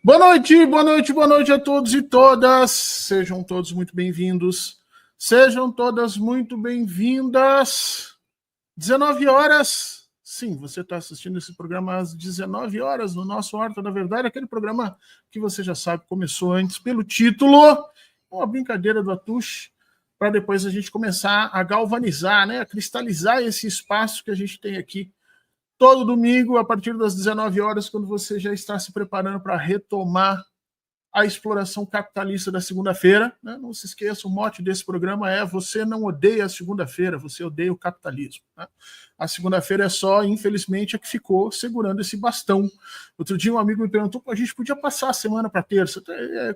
Boa noite, boa noite, boa noite a todos e todas. Sejam todos muito bem-vindos. Sejam todas muito bem-vindas. 19 horas. Sim, você está assistindo esse programa às 19 horas no nosso Horta da Verdade, aquele programa que você já sabe começou antes pelo título, uma brincadeira do Atush, para depois a gente começar a galvanizar, né, a cristalizar esse espaço que a gente tem aqui todo domingo, a partir das 19 horas, quando você já está se preparando para retomar a exploração capitalista da segunda-feira. Né? Não se esqueça, o mote desse programa é: você não odeia a segunda-feira, você odeia o capitalismo. Né? A segunda-feira é só, infelizmente, a que ficou segurando esse bastão. Outro dia um amigo me perguntou: a gente podia passar a semana para terça.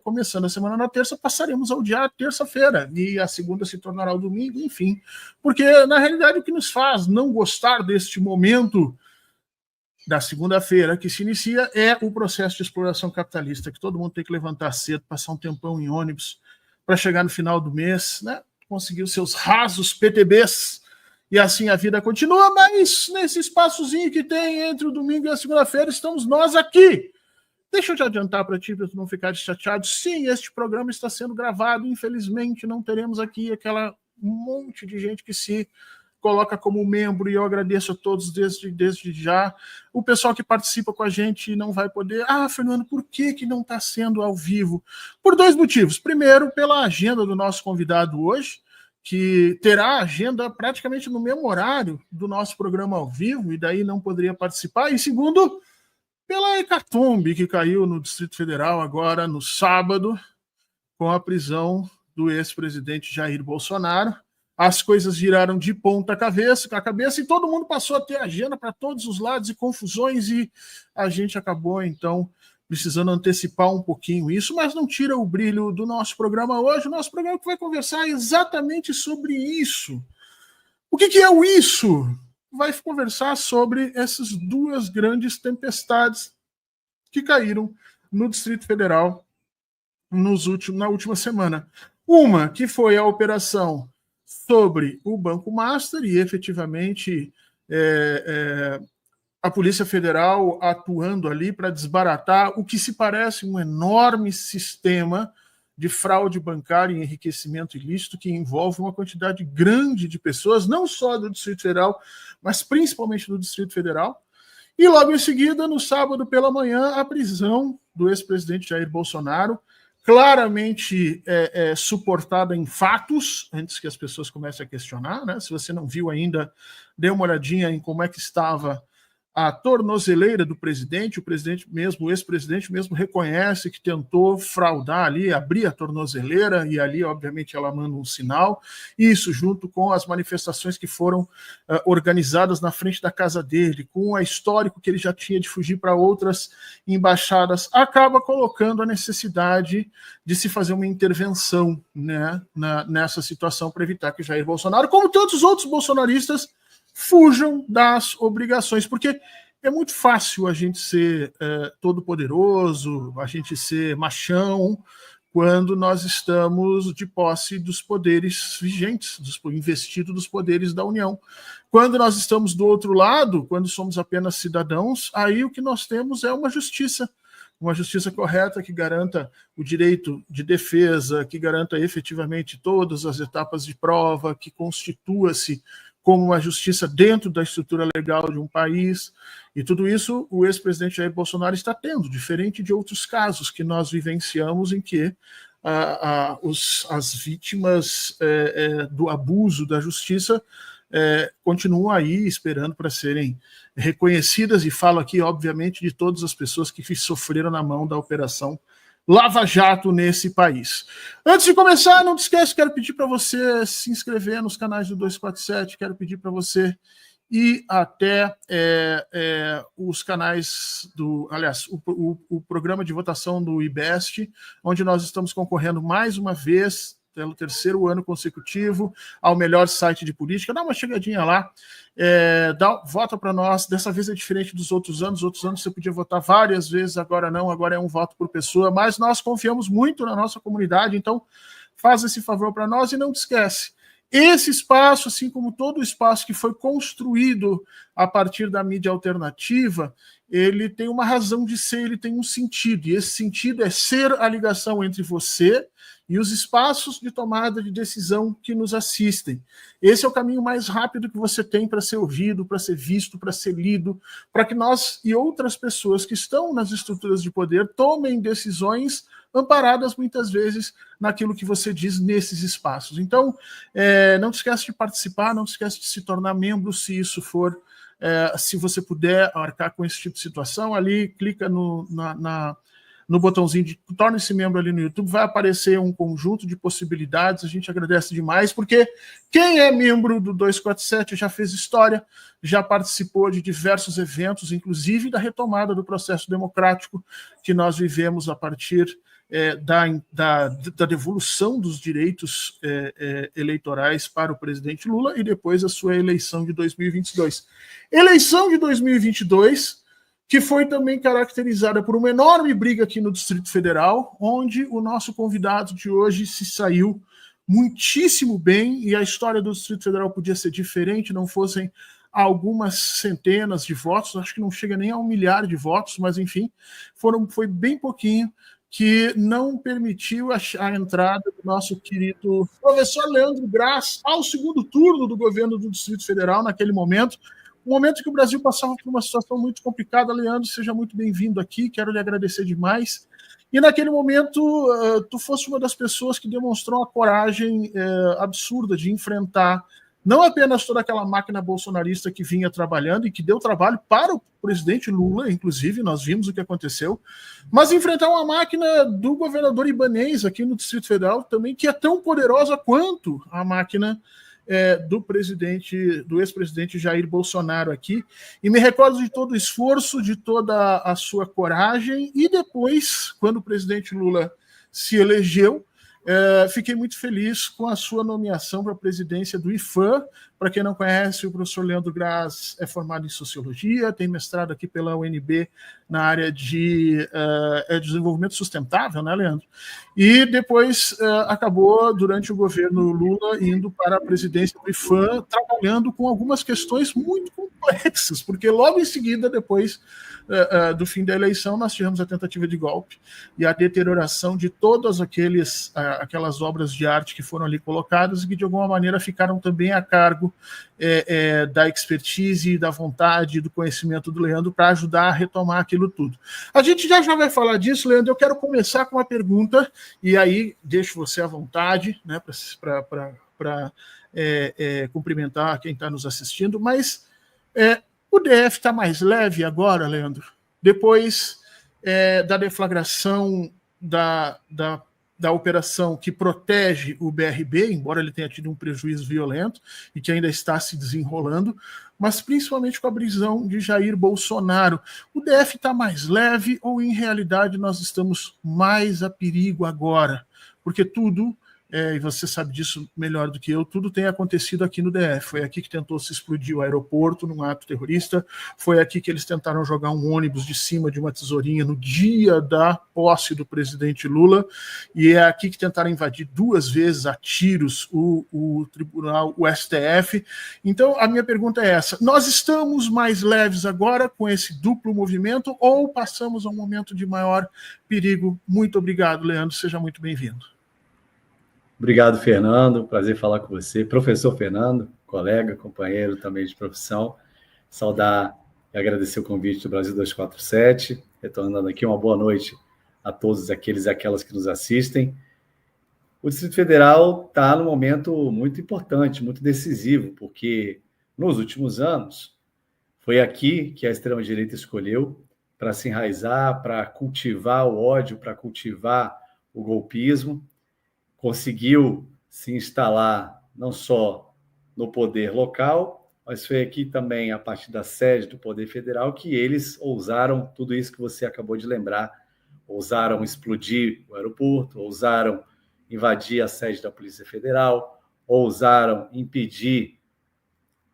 Começando a semana na terça, passaremos a odiar a terça-feira, e a segunda se tornará o domingo, enfim. Porque, na realidade, o que nos faz não gostar deste momento da segunda-feira que se inicia é o processo de exploração capitalista, que todo mundo tem que levantar cedo, passar um tempão em ônibus para chegar no final do mês, né, conseguir os seus rasos PTBs, e assim a vida continua, mas nesse espaçozinho que tem entre o domingo e a segunda-feira, estamos nós aqui. Deixa eu te adiantar para ti, para tu não ficar chateado. Sim, este programa está sendo gravado, infelizmente não teremos aqui aquela monte de gente que se coloca como membro, e eu agradeço a todos desde já. O pessoal que participa com a gente não vai poder. Ah, Fernando, por que não está sendo ao vivo? Por dois motivos. Primeiro, pela agenda do nosso convidado hoje, que terá a agenda praticamente no mesmo horário do nosso programa ao vivo, e daí não poderia participar. E segundo, pela hecatombe que caiu no Distrito Federal agora no sábado, com a prisão do ex-presidente Jair Bolsonaro. As coisas viraram de ponta cabeça, e todo mundo passou a ter agenda para todos os lados e confusões, e a gente acabou, então, precisando antecipar um pouquinho isso, mas não tira o brilho do nosso programa hoje. O nosso programa que vai conversar exatamente sobre isso. O que é o isso? Vai conversar sobre essas duas grandes tempestades que caíram no Distrito Federal na última semana. Uma que foi a operação sobre o Banco Master, e efetivamente a Polícia Federal atuando ali para desbaratar o que se parece um enorme sistema de fraude bancária e enriquecimento ilícito que envolve uma quantidade grande de pessoas, não só do Distrito Federal, mas principalmente do Distrito Federal. E logo em seguida, no sábado pela manhã, a prisão do ex-presidente Jair Bolsonaro, claramente suportada em fatos, antes que as pessoas comecem a questionar, né? Se você não viu ainda, dê uma olhadinha em como é que estava a tornozeleira do presidente. O presidente mesmo, o ex-presidente mesmo, reconhece que tentou fraudar ali, abrir a tornozeleira, e ali, obviamente, ela manda um sinal. Isso, junto com as manifestações que foram organizadas na frente da casa dele, com o histórico que ele já tinha de fugir para outras embaixadas, acaba colocando a necessidade de se fazer uma intervenção, né, nessa situação, para evitar que Jair Bolsonaro, como todos os outros bolsonaristas, fujam das obrigações, porque é muito fácil a gente ser todo poderoso, a gente ser machão, quando nós estamos de posse dos poderes vigentes, investidos dos poderes da União. Quando nós estamos do outro lado, quando somos apenas cidadãos, aí o que nós temos é uma justiça correta, que garanta o direito de defesa, que garanta efetivamente todas as etapas de prova, que constitua-se como uma justiça dentro da estrutura legal de um país. E tudo isso o ex-presidente Jair Bolsonaro está tendo, diferente de outros casos que nós vivenciamos, em que as vítimas do abuso da justiça continuam aí esperando para serem reconhecidas, e falo aqui, obviamente, de todas as pessoas que sofreram na mão da operação Lava Jato nesse país. Antes de começar, não te esquece, quero pedir para você se inscrever nos canais do 247, quero pedir para você ir até os canais o programa de votação do IBEST, onde nós estamos concorrendo mais uma vez, pelo terceiro ano consecutivo, ao melhor site de política. Dá uma chegadinha lá, vota para nós. Dessa vez é diferente dos outros anos. Outros anos você podia votar várias vezes, agora não, agora é um voto por pessoa, mas nós confiamos muito na nossa comunidade, então faz esse favor para nós. E não te esquece, Esse espaço, assim como todo o espaço que foi construído a partir da mídia alternativa, ele tem uma razão de ser, ele tem um sentido, e esse sentido é ser a ligação entre você e os espaços de tomada de decisão que nos assistem. Esse é o caminho mais rápido que você tem para ser ouvido, para ser visto, para ser lido, para que nós e outras pessoas que estão nas estruturas de poder tomem decisões amparadas muitas vezes naquilo que você diz nesses espaços. Então, não te esquece de participar, não te esquece de se tornar membro, se isso for, se você puder arcar com esse tipo de situação, ali clica no botãozinho de torne-se membro ali no YouTube, vai aparecer um conjunto de possibilidades, a gente agradece demais, porque quem é membro do 247 já fez história, já participou de diversos eventos, inclusive da retomada do processo democrático que nós vivemos a partir da devolução dos direitos eleitorais para o presidente Lula e depois a sua eleição de 2022. Eleição de 2022, que foi também caracterizada por uma enorme briga aqui no Distrito Federal, onde o nosso convidado de hoje se saiu muitíssimo bem, e a história do Distrito Federal podia ser diferente, não fossem algumas centenas de votos, acho que não chega nem a 1 milhar de votos, mas enfim, foi bem pouquinho, que não permitiu a entrada do nosso querido professor Leandro Graz ao segundo turno do governo do Distrito Federal naquele momento, um momento que o Brasil passava por uma situação muito complicada. Leandro, seja muito bem-vindo aqui, quero lhe agradecer demais. E naquele momento, tu fosse uma das pessoas que demonstrou a coragem absurda de enfrentar não apenas toda aquela máquina bolsonarista que vinha trabalhando e que deu trabalho para o presidente Lula, inclusive, nós vimos o que aconteceu, mas enfrentar uma máquina do governador Ibanez aqui no Distrito Federal também, que é tão poderosa quanto a máquina do ex-presidente Jair Bolsonaro aqui, e me recordo de todo o esforço, de toda a sua coragem, e depois, quando o presidente Lula se elegeu, fiquei muito feliz com a sua nomeação para a presidência do IFAM. Para quem não conhece, o professor Leandro Graz é formado em Sociologia, tem mestrado aqui pela UNB na área de desenvolvimento sustentável, né, Leandro? E depois acabou, durante o governo Lula, indo para a presidência do IFAM, trabalhando com algumas questões muito complexas, porque logo em seguida, depois do fim da eleição, nós tivemos a tentativa de golpe e a deterioração de todas aquelas obras de arte que foram ali colocadas e que, de alguma maneira, ficaram também a cargo da expertise, da vontade, do conhecimento do Leandro para ajudar a retomar aquilo tudo. A gente já vai falar disso, Leandro. Eu quero começar com uma pergunta, e aí deixo você à vontade, né, para cumprimentar quem está nos assistindo, mas o DF está mais leve agora, Leandro? Depois da deflagração da operação que protege o BRB, embora ele tenha tido um prejuízo violento e que ainda está se desenrolando, mas principalmente com a prisão de Jair Bolsonaro. O DF está mais leve ou, em realidade, nós estamos mais a perigo agora? Porque tudo, e você sabe disso melhor do que eu, tudo tem acontecido aqui no DF. Foi aqui que tentou se explodir o aeroporto num ato terrorista, foi aqui que eles tentaram jogar um ônibus de cima de uma tesourinha no dia da posse do presidente Lula, e é aqui que tentaram invadir 2 vezes a tiros o tribunal, o STF. Então, a minha pergunta é essa: nós estamos mais leves agora com esse duplo movimento ou passamos a um momento de maior perigo? Muito obrigado, Leandro, seja muito bem-vindo. Obrigado, Fernando. Prazer falar com você. Professor Fernando, colega, companheiro também de profissão. Saudar e agradecer o convite do Brasil 247. Retornando aqui, uma boa noite a todos aqueles e aquelas que nos assistem. O Distrito Federal está num momento muito importante, muito decisivo, porque nos últimos anos foi aqui que a extrema-direita escolheu para se enraizar, para cultivar o ódio, para cultivar o golpismo. Conseguiu se instalar não só no poder local, mas foi aqui também, a partir da sede do Poder Federal, que eles ousaram tudo isso que você acabou de lembrar. Ousaram explodir o aeroporto, ousaram invadir a sede da Polícia Federal, ousaram impedir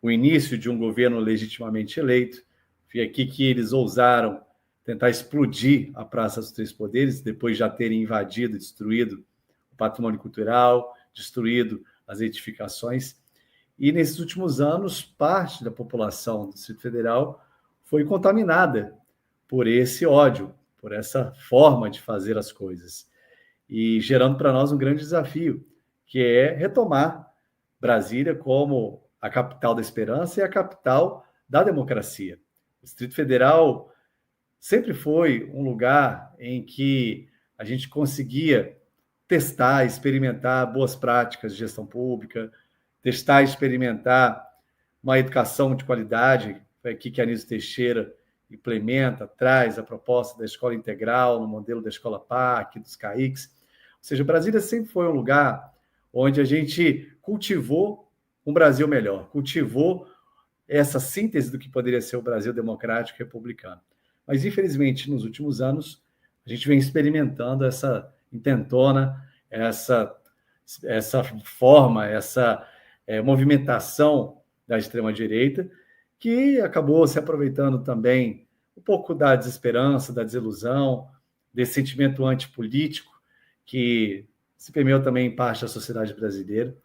o início de um governo legitimamente eleito. Foi aqui que eles ousaram tentar explodir a Praça dos Três Poderes, depois de já terem invadido, destruído o patrimônio cultural, destruído as edificações. E nesses últimos anos, parte da população do Distrito Federal foi contaminada por esse ódio, por essa forma de fazer as coisas, e gerando para nós um grande desafio, que é retomar Brasília como a capital da esperança e a capital da democracia. O Distrito Federal sempre foi um lugar em que a gente conseguia testar, experimentar boas práticas de gestão pública, testar e experimentar uma educação de qualidade, aqui que a Anísio Teixeira implementa, traz a proposta da escola integral, no modelo da escola PAC, dos CAICs. Ou seja, Brasília sempre foi um lugar onde a gente cultivou um Brasil melhor, cultivou essa síntese do que poderia ser o Brasil democrático e republicano. Mas, infelizmente, nos últimos anos, a gente vem experimentando essa intentona, essa forma, essa movimentação da extrema-direita, que acabou se aproveitando também um pouco da desesperança, da desilusão, desse sentimento antipolítico que se permeou também em parte da sociedade brasileira.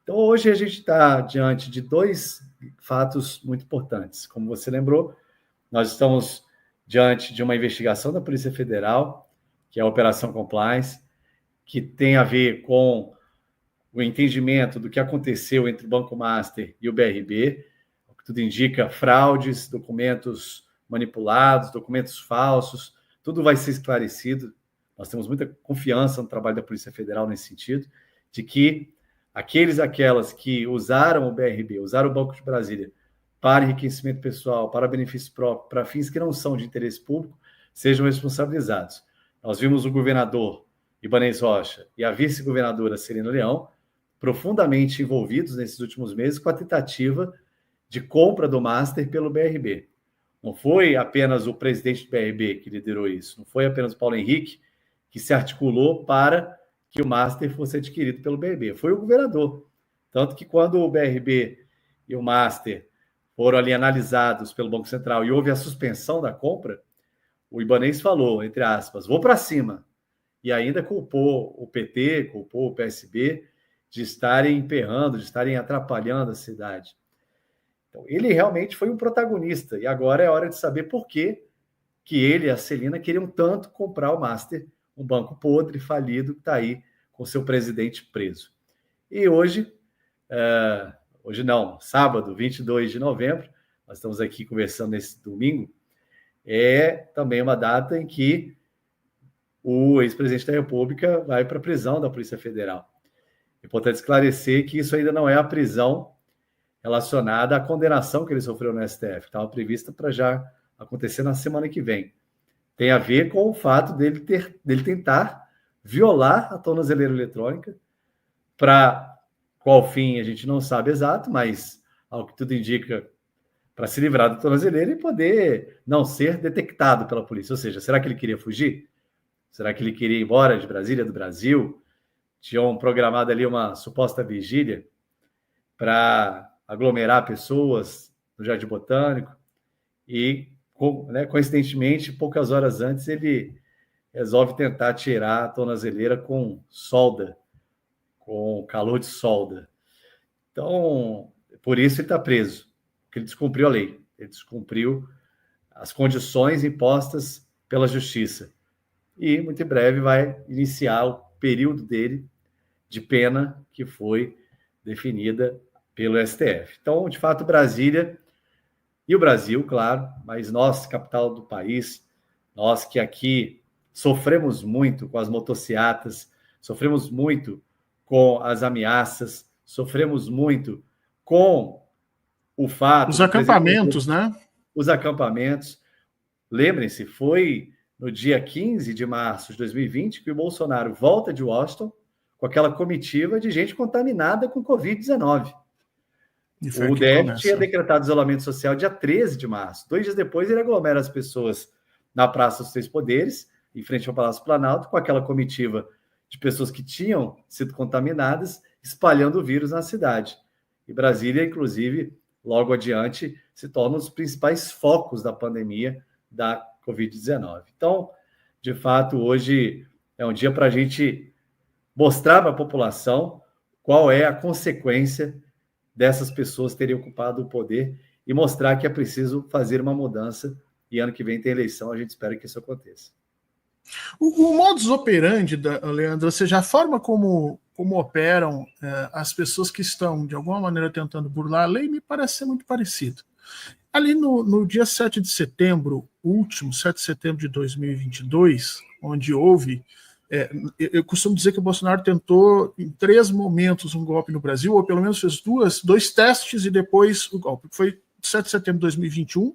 Então, hoje a gente está diante de dois fatos muito importantes. Como você lembrou, nós estamos diante de uma investigação da Polícia Federal, que é a Operação Compliance, que tem a ver com o entendimento do que aconteceu entre o Banco Master e o BRB, o que tudo indica fraudes, documentos manipulados, documentos falsos, tudo vai ser esclarecido. Nós temos muita confiança no trabalho da Polícia Federal nesse sentido, de que aquelas que usaram o BRB, usaram o Banco de Brasília para enriquecimento pessoal, para benefício próprio, para fins que não são de interesse público, sejam responsabilizados. Nós vimos o governador Ibanez Rocha e a vice-governadora Serena Leão profundamente envolvidos nesses últimos meses com a tentativa de compra do Master pelo BRB. Não foi apenas o presidente do BRB que liderou isso, não foi apenas o Paulo Henrique que se articulou para que o Master fosse adquirido pelo BRB, foi o governador. Tanto que quando o BRB e o Master foram ali analisados pelo Banco Central e houve a suspensão da compra, o Ibanez falou, entre aspas, vou para cima. E ainda culpou o PT, culpou o PSB de estarem emperrando, de estarem atrapalhando a cidade. Então, ele realmente foi um protagonista. E agora é hora de saber por que ele e a Celina queriam tanto comprar o Master, um banco podre, falido, que está aí com seu presidente preso. E hoje não, sábado, 22 de novembro, nós estamos aqui conversando nesse domingo, é também uma data em que o ex-presidente da República vai para a prisão da Polícia Federal. É importante esclarecer que isso ainda não é a prisão relacionada à condenação que ele sofreu no STF, que estava prevista para já acontecer na semana que vem. Tem a ver com o fato dele tentar violar a tornozeleira eletrônica, para qual fim a gente não sabe exato, mas, ao que tudo indica, para se livrar da tornozeleira e poder não ser detectado pela polícia. Ou seja, será que ele queria fugir? Será que ele queria ir embora de Brasília, do Brasil? Tinham programado ali uma suposta vigília para aglomerar pessoas no Jardim Botânico e, coincidentemente, poucas horas antes, ele resolve tentar tirar a tornozeleira com solda, com calor de solda. Então, por isso ele está preso, porque ele descumpriu a lei, ele descumpriu as condições impostas pela Justiça. E, muito em breve, vai iniciar o período dele de pena que foi definida pelo STF. Então, de fato, Brasília e o Brasil, claro, mas nós, capital do país, nós que aqui sofremos muito com as motociatas, sofremos muito com as ameaças, sofremos muito com o fato... Os acampamentos, né? Os acampamentos. Lembrem-se, foi no dia 15 de março de 2020 que o Bolsonaro volta de Washington com aquela comitiva de gente contaminada com Covid-19. O DF tinha decretado isolamento social dia 13 de março. 2 dias depois, ele aglomera as pessoas na Praça dos Três Poderes, em frente ao Palácio Planalto, com aquela comitiva de pessoas que tinham sido contaminadas, espalhando o vírus na cidade. E Brasília, inclusive, logo adiante, se torna um dos principais focos da pandemia da Covid-19. Então, de fato, hoje é um dia para a gente mostrar para a população qual é a consequência dessas pessoas terem ocupado o poder e mostrar que é preciso fazer uma mudança, e ano que vem tem eleição, a gente espera que isso aconteça. O modus operandi, Leandro, ou seja, a forma como operam as pessoas que estão, de alguma maneira, tentando burlar a lei, me parece ser muito parecido. Ali no dia 7 de setembro, último, 7 de setembro de 2022, onde houve... eu costumo dizer que o Bolsonaro tentou, em 3 momentos, um golpe no Brasil, ou pelo menos fez 2 testes e depois o golpe. Foi 7 de setembro de 2021,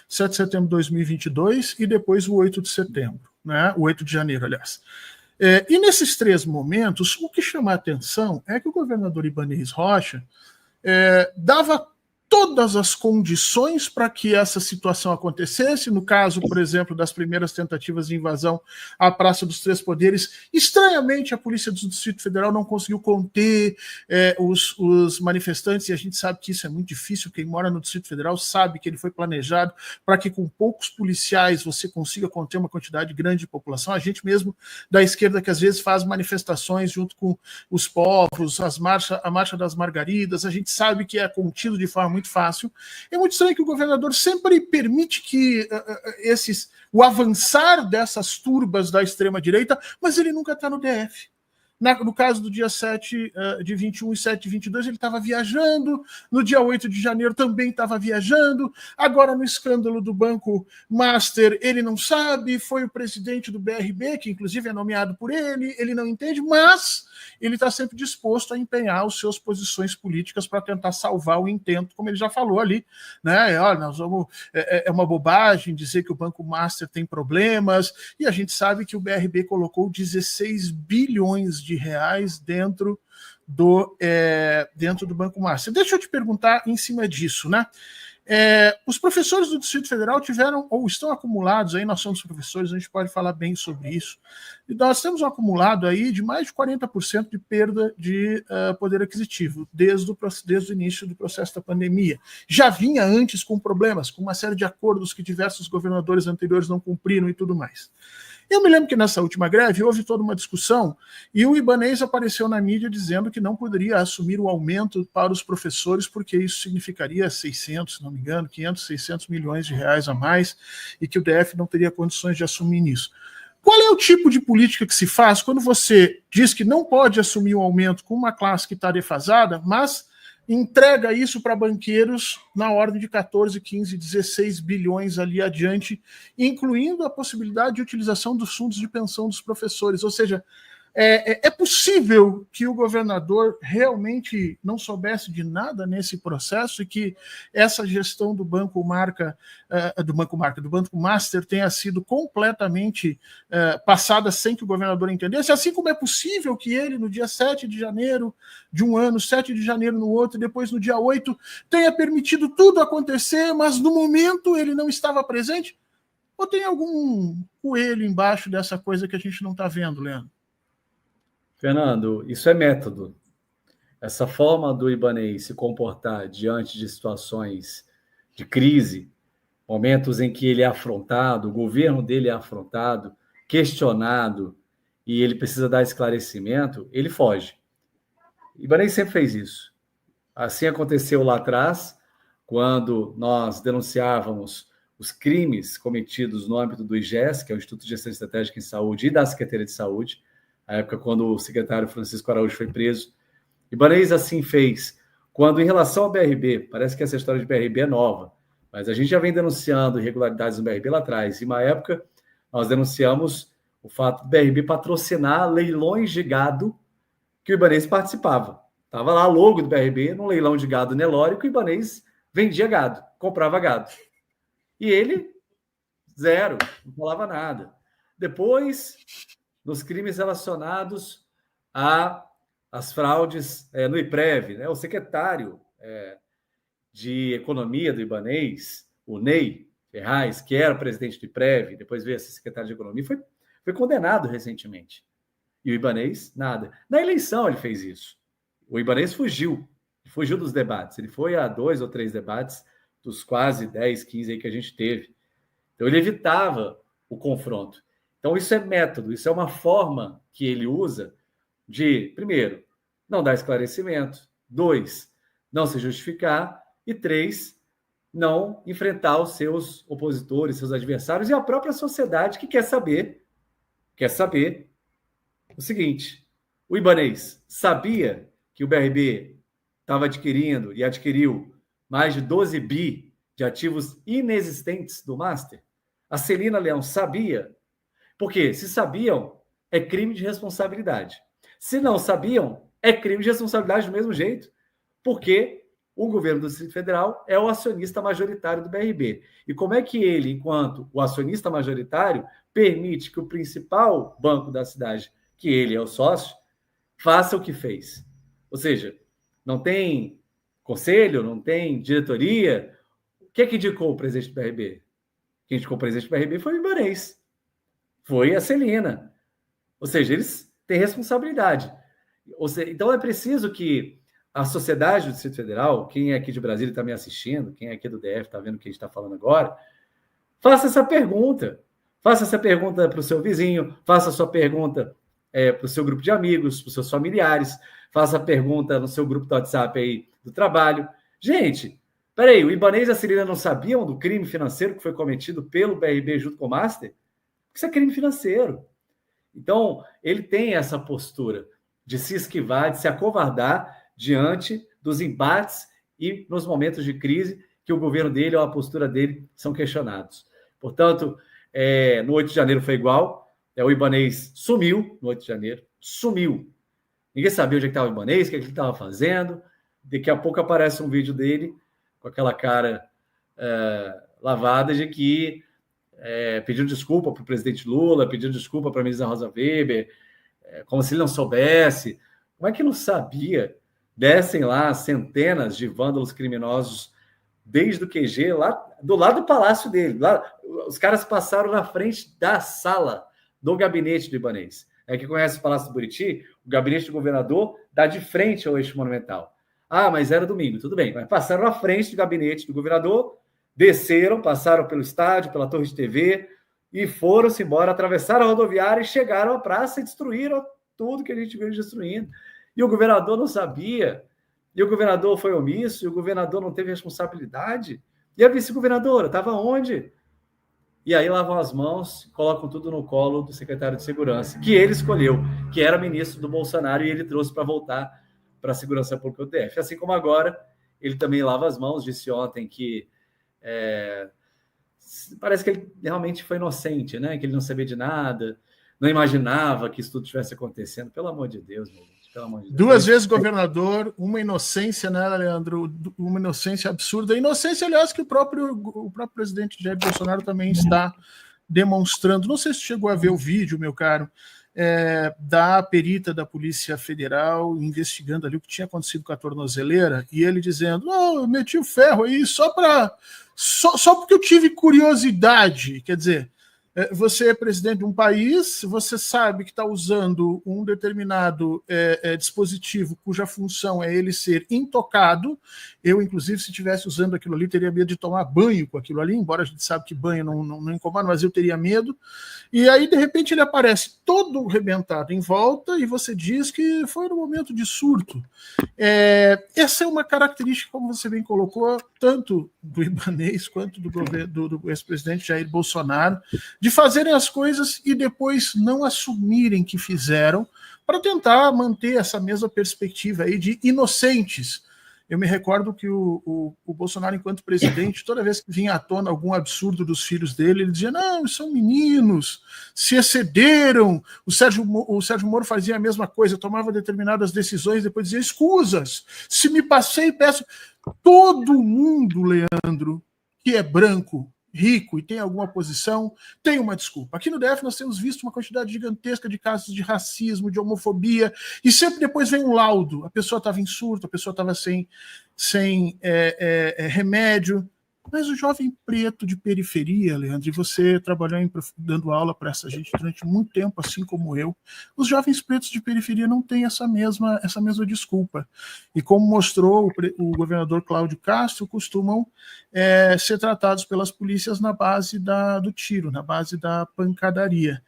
7 de setembro de 2022 e depois o 8 de setembro, né? O 8 de janeiro, aliás. E nesses 3 momentos, o que chama a atenção é que o governador Ibanez Rocha dava todas as condições para que essa situação acontecesse. No caso, por exemplo, das primeiras tentativas de invasão à Praça dos Três Poderes, estranhamente a Polícia do Distrito Federal não conseguiu conter os manifestantes, e a gente sabe que isso é muito difícil. Quem mora no Distrito Federal sabe que ele foi planejado para que com poucos policiais você consiga conter uma quantidade grande de população. A gente mesmo da esquerda que às vezes faz manifestações junto com os povos, a Marcha das Margaridas, a gente sabe que é contido de forma muito fácil. É muito estranho que o governador sempre permite que o avançar dessas turbas da extrema-direita, mas ele nunca está no DF. No caso do dia 7 de 21 e 7 de 22, ele estava viajando. No dia 8 de janeiro também estava viajando. Agora, no escândalo do Banco Master, ele não sabe. Foi o presidente do BRB, que inclusive é nomeado por ele não entende, mas ele está sempre disposto a empenhar as suas posições políticas para tentar salvar o intento, como ele já falou ali, né? É uma bobagem dizer que o Banco Master tem problemas, e a gente sabe que o BRB colocou 16 bilhões de reais dentro do Banco Master. Deixa eu te perguntar em cima disso, né? Os professores do Distrito Federal tiveram, ou estão acumulados, aí nós somos professores, a gente pode falar bem sobre isso, e nós temos um acumulado aí de mais de 40% de perda de poder aquisitivo, desde o início do processo da pandemia. Já vinha antes com problemas, com uma série de acordos que diversos governadores anteriores não cumpriram e tudo mais. Eu me lembro que nessa última greve houve toda uma discussão e o Ibanez apareceu na mídia dizendo que não poderia assumir o aumento para os professores porque isso significaria 600, se não me engano, 500, 600 milhões de reais a mais e que o DF não teria condições de assumir isso. Qual é o tipo de política que se faz quando você diz que não pode assumir o aumento com uma classe que está defasada, mas entrega isso para banqueiros na ordem de 14, 15, 16 bilhões ali adiante, incluindo a possibilidade de utilização dos fundos de pensão dos professores? Ou seja, é possível que o governador realmente não soubesse de nada nesse processo e que essa gestão do Banco Master tenha sido completamente passada sem que o governador entendesse, assim como é possível que ele, no dia 7 de janeiro de um ano, 7 de janeiro no outro, depois no dia 8, tenha permitido tudo acontecer, mas no momento ele não estava presente? Ou tem algum coelho embaixo dessa coisa que a gente não está vendo, Leandro? Fernando, isso é método. Essa forma do Ibanez se comportar diante de situações de crise, momentos em que ele é afrontado, o governo dele é afrontado, questionado, e ele precisa dar esclarecimento, ele foge. Ibanez sempre fez isso. Assim aconteceu lá atrás, quando nós denunciávamos os crimes cometidos no âmbito do IGES, que é o Instituto de Gestão Estratégica em Saúde, e da Secretaria de Saúde, a época quando o secretário Francisco Araújo foi preso. Ibanez assim fez. Quando, em relação ao BRB, parece que essa história de BRB é nova, mas a gente já vem denunciando irregularidades no BRB lá atrás. Em uma época, nós denunciamos o fato do BRB patrocinar leilões de gado que o Ibanez participava. Estava lá logo do BRB, num leilão de gado Nelore, que o Ibanez vendia gado, comprava gado. E ele, zero, não falava nada. Depois, nos crimes relacionados às fraudes no IPREV, né? O secretário de Economia do Ibanez, o Ney Ferraz, que era presidente do IPREV, depois veio a ser secretário de Economia, foi condenado recentemente. E o Ibanez, nada. Na eleição ele fez isso. O Ibanez fugiu dos debates. Ele foi a 2 ou 3 debates dos quase 10, 15 aí que a gente teve. Então ele evitava o confronto. Então isso é método, isso é uma forma que ele usa de, primeiro, não dar esclarecimento. 2, não se justificar. E 3, não enfrentar os seus opositores, seus adversários e a própria sociedade que quer saber o seguinte: o Ibanez sabia que o BRB estava adquirindo e adquiriu mais de 12 bi de ativos inexistentes do Master? A Celina Leão sabia? Porque se sabiam, é crime de responsabilidade. Se não sabiam, é crime de responsabilidade do mesmo jeito, porque o governo do Distrito Federal é o acionista majoritário do BRB. E como é que ele, enquanto o acionista majoritário, permite que o principal banco da cidade, que ele é o sócio, faça o que fez? Ou seja, não tem conselho, não tem diretoria. O que é que indicou o presidente do BRB? Quem indicou o presidente do BRB foi o Ibanez, foi a Celina. Ou seja, eles têm responsabilidade. Ou seja, então é preciso que a sociedade do Distrito Federal, quem é aqui de Brasília está me assistindo, quem é aqui do DF está vendo o que a gente está falando agora, faça essa pergunta. Faça essa pergunta para o seu vizinho, faça a sua pergunta para o seu grupo de amigos, para os seus familiares, faça a pergunta no seu grupo do WhatsApp aí do trabalho. Gente, peraí, o Ibanez e a Celina não sabiam do crime financeiro que foi cometido pelo BRB junto com o Master? Isso é crime financeiro. Então, ele tem essa postura de se esquivar, de se acovardar diante dos embates e nos momentos de crise que o governo dele ou a postura dele são questionados. Portanto, no 8 de janeiro foi igual, o Ibanez sumiu no 8 de janeiro, sumiu. Ninguém sabia onde estava o Ibanez, o que ele estava fazendo. Daqui a pouco aparece um vídeo dele com aquela cara lavada de que pediu desculpa para o presidente Lula, pediu desculpa para a ministra Rosa Weber, como se ele não soubesse. Como é que não sabia? Descem lá centenas de vândalos criminosos desde o QG, lá do lado do palácio dele. Lá, os caras passaram na frente da sala do gabinete do Ibanez. Quem conhece o Palácio do Buriti, o gabinete do governador dá de frente ao eixo monumental. Ah, mas era domingo, tudo bem. Mas passaram na frente do gabinete do governador, desceram, passaram pelo estádio, pela torre de TV e foram-se embora, atravessaram a rodoviária e chegaram à praça e destruíram tudo que a gente viu destruindo. E o governador não sabia, e o governador foi omisso, e o governador não teve responsabilidade. E a vice-governadora estava onde? E aí lavam as mãos, colocam tudo no colo do secretário de Segurança, que ele escolheu, que era ministro do Bolsonaro, e ele trouxe para voltar para a Segurança Pública do DF. Assim como agora, ele também lava as mãos, disse ontem que parece que ele realmente foi inocente, né? Que ele não sabia de nada, não imaginava que isso tudo estivesse acontecendo. Pelo amor de Deus, meu gente. Pelo amor de Deus. 2 vezes governador, uma inocência, né, Leandro? Uma inocência absurda. Inocência, aliás, que o próprio presidente Jair Bolsonaro também está demonstrando. Não sei se chegou a ver o vídeo, meu caro, da perita da Polícia Federal investigando ali o que tinha acontecido com a tornozeleira, e ele dizendo: não, eu meti o ferro aí só porque eu tive curiosidade. Quer dizer, você é presidente de um país, você sabe que está usando um determinado dispositivo cuja função é ele ser intocado. Eu, inclusive, se estivesse usando aquilo ali, teria medo de tomar banho com aquilo ali, embora a gente sabe que banho não incomoda, mas eu teria medo. E aí, de repente, ele aparece todo arrebentado em volta e você diz que foi no momento de surto. Essa é uma característica, como você bem colocou, tanto do Ibanez quanto do ex-presidente Jair Bolsonaro, de fazerem as coisas e depois não assumirem que fizeram, para tentar manter essa mesma perspectiva aí de inocentes. Eu me recordo que o Bolsonaro, enquanto presidente, toda vez que vinha à tona algum absurdo dos filhos dele, ele dizia: não, são meninos, se excederam. O Sérgio Moro fazia a mesma coisa, tomava determinadas decisões, depois dizia: escusas, se me passei, peço. Todo mundo, Leandro, que é branco, rico e tem alguma posição, tem uma desculpa. Aqui no DF nós temos visto uma quantidade gigantesca de casos de racismo, de homofobia, e sempre depois vem um laudo. A pessoa estava em surto, a pessoa estava sem remédio. Mas o jovem preto de periferia, Leandro, e você trabalhou dando aula para essa gente durante muito tempo, assim como eu, os jovens pretos de periferia não têm essa mesma desculpa. E como mostrou o governador Cláudio Castro, costumam ser tratados pelas polícias na base do tiro, na base da pancadaria.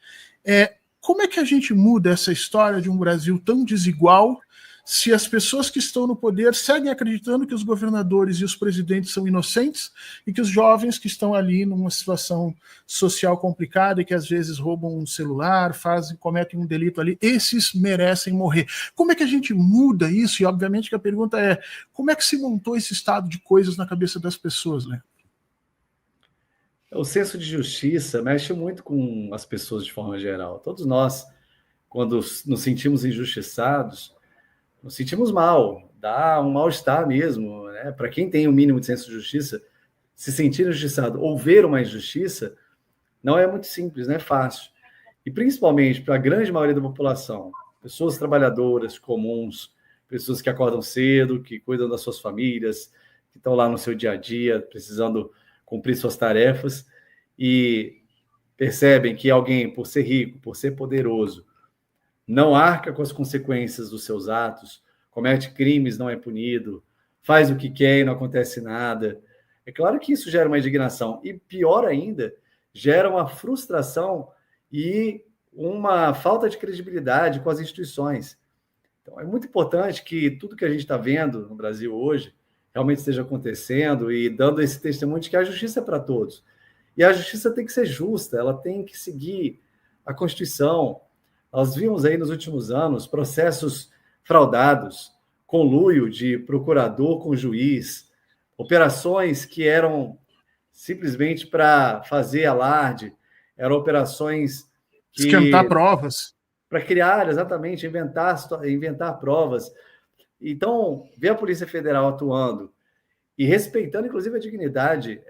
Como é que a gente muda essa história de um Brasil tão desigual, se as pessoas que estão no poder seguem acreditando que os governadores e os presidentes são inocentes e que os jovens que estão ali numa situação social complicada e que às vezes roubam um celular, cometem um delito ali, esses merecem morrer. Como é que a gente muda isso? E obviamente que a pergunta é, como é que se montou esse estado de coisas na cabeça das pessoas, né? O senso de justiça mexe muito com as pessoas de forma geral. Todos nós, quando nos sentimos injustiçados, nos sentimos mal, dá um mal-estar mesmo, né? Para quem tem o mínimo de senso de justiça, se sentir injustiçado ou ver uma injustiça, não é muito simples, não é fácil. E principalmente para a grande maioria da população, pessoas trabalhadoras, comuns, pessoas que acordam cedo, que cuidam das suas famílias, que estão lá no seu dia a dia, precisando cumprir suas tarefas, e percebem que alguém, por ser rico, por ser poderoso, não arca com as consequências dos seus atos, comete crimes, não é punido, faz o que quer e não acontece nada. É claro que isso gera uma indignação. E, pior ainda, gera uma frustração e uma falta de credibilidade com as instituições. Então, é muito importante que tudo que a gente está vendo no Brasil hoje realmente esteja acontecendo e dando esse testemunho de que a justiça é para todos. E a justiça tem que ser justa, ela tem que seguir a Constituição. Nós vimos aí nos últimos anos processos fraudados, conluio de procurador com juiz, operações que eram simplesmente para fazer alarde, eram operações que... Esquentar provas. Para criar, exatamente, inventar provas. Então, ver a Polícia Federal atuando e respeitando, inclusive, a dignidade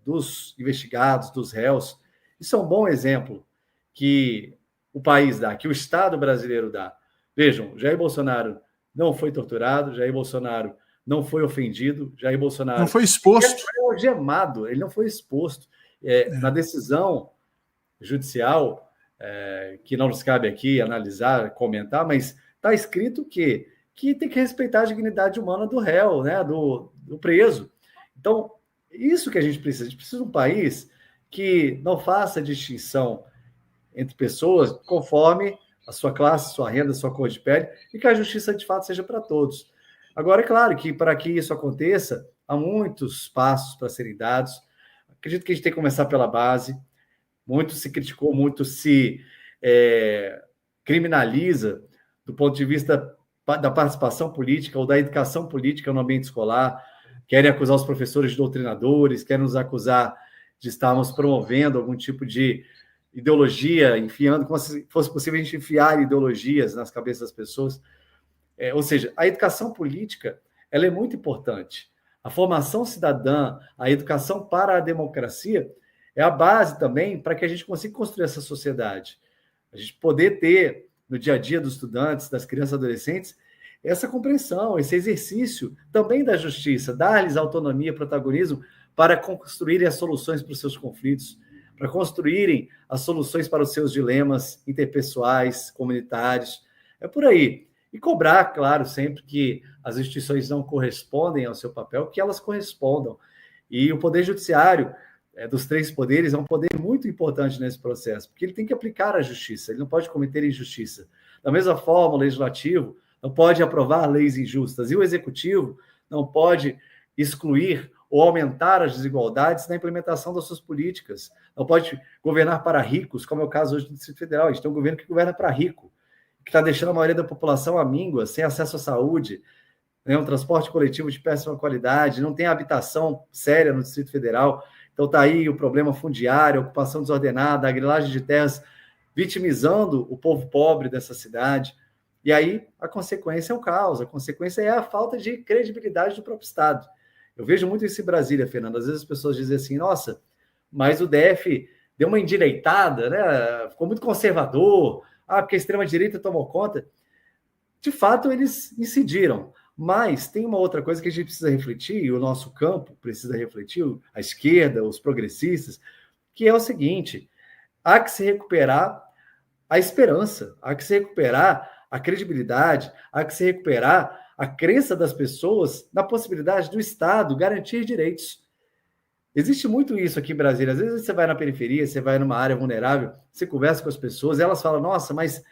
dos investigados, dos réus, isso é um bom exemplo que o país dá, que o Estado brasileiro dá. Vejam, Jair Bolsonaro não foi torturado, Jair Bolsonaro não foi ofendido, Jair Bolsonaro... Não foi exposto. Ele foi algemado, ele não foi exposto. Na decisão judicial, que não nos cabe aqui analisar, comentar, mas está escrito que tem que respeitar a dignidade humana do réu, né, do preso. Então, isso que a gente precisa de um país que não faça distinção entre pessoas conforme a sua classe, sua renda, sua cor de pele, e que a justiça, de fato, seja para todos. Agora, é claro que para que isso aconteça, há muitos passos para serem dados. Acredito que a gente tem que começar pela base. Muito se criticou, muito se criminaliza do ponto de vista da participação política ou da educação política no ambiente escolar. Querem acusar os professores de doutrinadores, querem nos acusar de estarmos promovendo algum tipo de ideologia, enfiando, como se fosse possível a gente enfiar ideologias nas cabeças das pessoas. Ou seja, a educação política ela é muito importante. A formação cidadã, a educação para a democracia é a base também para que a gente consiga construir essa sociedade. A gente poder ter, no dia a dia dos estudantes, das crianças e adolescentes, essa compreensão, esse exercício também da justiça, dar-lhes autonomia, protagonismo para construírem as soluções para os seus conflitos, para construírem as soluções para os seus dilemas interpessoais, comunitários. É por aí. E cobrar, claro, sempre que as instituições não correspondem ao seu papel, que elas correspondam. E o Poder Judiciário, dos três poderes, é um poder muito importante nesse processo, porque ele tem que aplicar a justiça, ele não pode cometer injustiça. Da mesma forma, o Legislativo não pode aprovar leis injustas, e o Executivo não pode excluir ou aumentar as desigualdades na implementação das suas políticas. Não pode governar para ricos, como é o caso hoje do Distrito Federal. A gente tem um governo que governa para rico, que está deixando a maioria da população amíngua, sem acesso à saúde, né, um transporte coletivo de péssima qualidade, não tem habitação séria no Distrito Federal. Então está aí o problema fundiário, a ocupação desordenada, a grilagem de terras vitimizando o povo pobre dessa cidade. E aí a consequência é o caos, a consequência é a falta de credibilidade do próprio Estado. Eu vejo muito isso em Brasília, Fernando. Às vezes as pessoas dizem assim, nossa, mas o DF deu uma endireitada, né? Ficou muito conservador, porque a extrema-direita tomou conta. De fato, eles incidiram. Mas tem uma outra coisa que a gente precisa refletir, e o nosso campo precisa refletir, a esquerda, os progressistas, que é o seguinte, há que se recuperar a esperança, há que se recuperar a credibilidade, há que se recuperar a crença das pessoas na possibilidade do Estado garantir direitos. Existe muito isso aqui em Brasília. Às vezes você vai na periferia, você vai numa área vulnerável, você conversa com as pessoas, elas falam, nossa, mas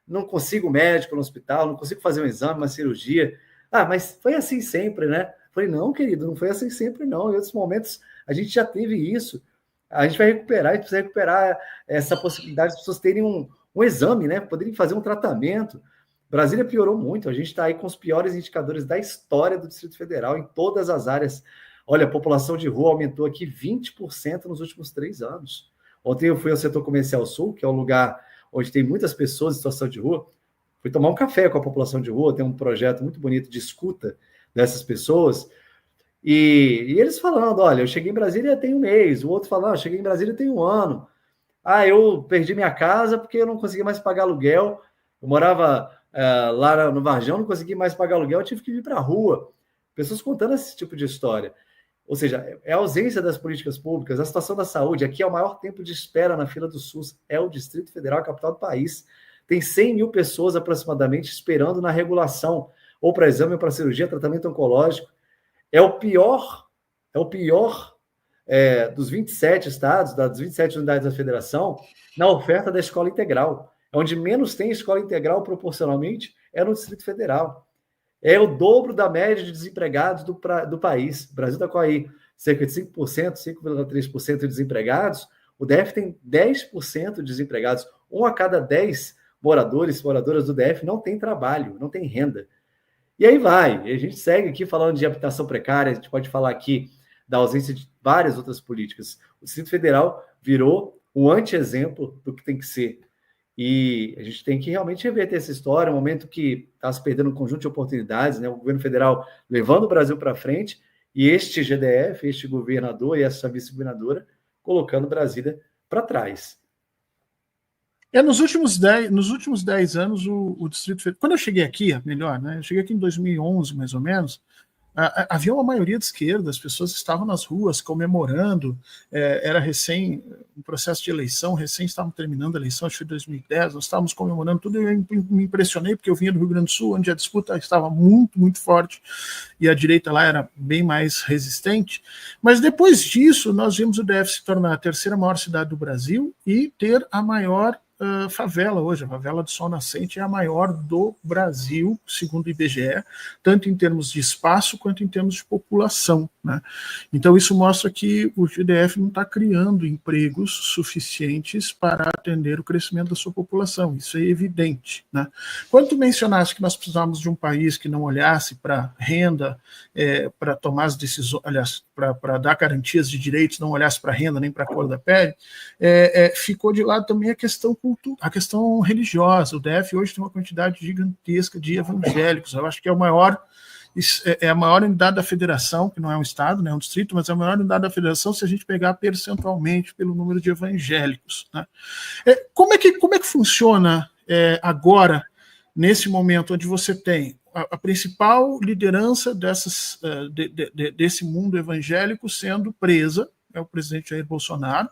não consigo médico no hospital, não consigo fazer um exame, uma cirurgia. Ah, mas foi assim sempre, né? Falei, não, querido, não foi assim sempre, não. Em outros momentos a gente já teve isso. A gente vai recuperar, a gente precisa recuperar essa possibilidade de pessoas terem um exame, né? Poderem fazer um tratamento. Brasília piorou muito, a gente está aí com os piores indicadores da história do Distrito Federal em todas as áreas. Olha, a população de rua aumentou aqui 20% nos últimos 3 anos. Ontem eu fui ao Setor Comercial Sul, que é um lugar onde tem muitas pessoas em situação de rua. Fui tomar um café com a população de rua, tem um projeto muito bonito de escuta dessas pessoas. E eles falando, olha, eu cheguei em Brasília tem 1 mês. O outro falando, eu cheguei em Brasília tem 1 ano. Ah, eu perdi minha casa porque eu não conseguia mais pagar aluguel. Eu morava lá no Varjão, não consegui mais pagar aluguel, eu tive que vir para a rua. Pessoas contando esse tipo de história. Ou seja, é a ausência das políticas públicas, a situação da saúde. Aqui é o maior tempo de espera na fila do SUS. É o Distrito Federal, a capital do país. Tem 100 mil pessoas aproximadamente esperando na regulação, ou para exame, ou para cirurgia, tratamento oncológico. É o pior dos 27 estados, das 27 unidades da federação, na oferta da escola integral. Onde menos tem escola integral proporcionalmente é no Distrito Federal. É o dobro da média de desempregados do país. O Brasil está com aí cerca de 5%, 5,3% de desempregados. O DF tem 10% de desempregados. 1 a cada 10 moradoras do DF não tem trabalho, não tem renda. E aí vai. A gente segue aqui falando de habitação precária, a gente pode falar aqui da ausência de várias outras políticas. O Distrito Federal virou um anti-exemplo do que tem que ser. E a gente tem que realmente reverter essa história, um momento que está se perdendo um conjunto de oportunidades, né? O governo federal levando o Brasil para frente e este GDF, este governador e essa vice-governadora colocando Brasília para trás. Nos últimos 10 anos, o Distrito Federal... Quando eu cheguei aqui, melhor, né? Eu cheguei aqui em 2011, mais ou menos, havia uma maioria de esquerda, as pessoas estavam nas ruas comemorando, era um processo de eleição, estavam terminando a eleição, acho que foi 2010, nós estávamos comemorando tudo, e eu me impressionei, porque eu vinha do Rio Grande do Sul, onde a disputa estava muito, muito forte, e a direita lá era bem mais resistente, mas depois disso, nós vimos o DF se tornar a 3ª maior cidade do Brasil, e ter a maior favela hoje, a favela do Sol Nascente é a maior do Brasil, segundo o IBGE, tanto em termos de espaço quanto em termos de população, né? Então isso mostra que o GDF não está criando empregos suficientes para atender o crescimento da sua população, isso é evidente, né? Quando tu mencionaste que nós precisávamos de um país que não olhasse para renda, para tomar as decisões, aliás, para dar garantias de direitos, não olhasse para a renda nem para a cor da pele, ficou de lado também a questão religiosa. O DF hoje tem uma quantidade gigantesca de evangélicos. Eu acho que é a maior unidade da federação, que não é um estado, não é um distrito, mas é a maior unidade da federação se a gente pegar percentualmente pelo número de evangélicos, né? Como é que funciona agora, nesse momento onde você tem a principal liderança desse mundo evangélico sendo presa, é o presidente Jair Bolsonaro,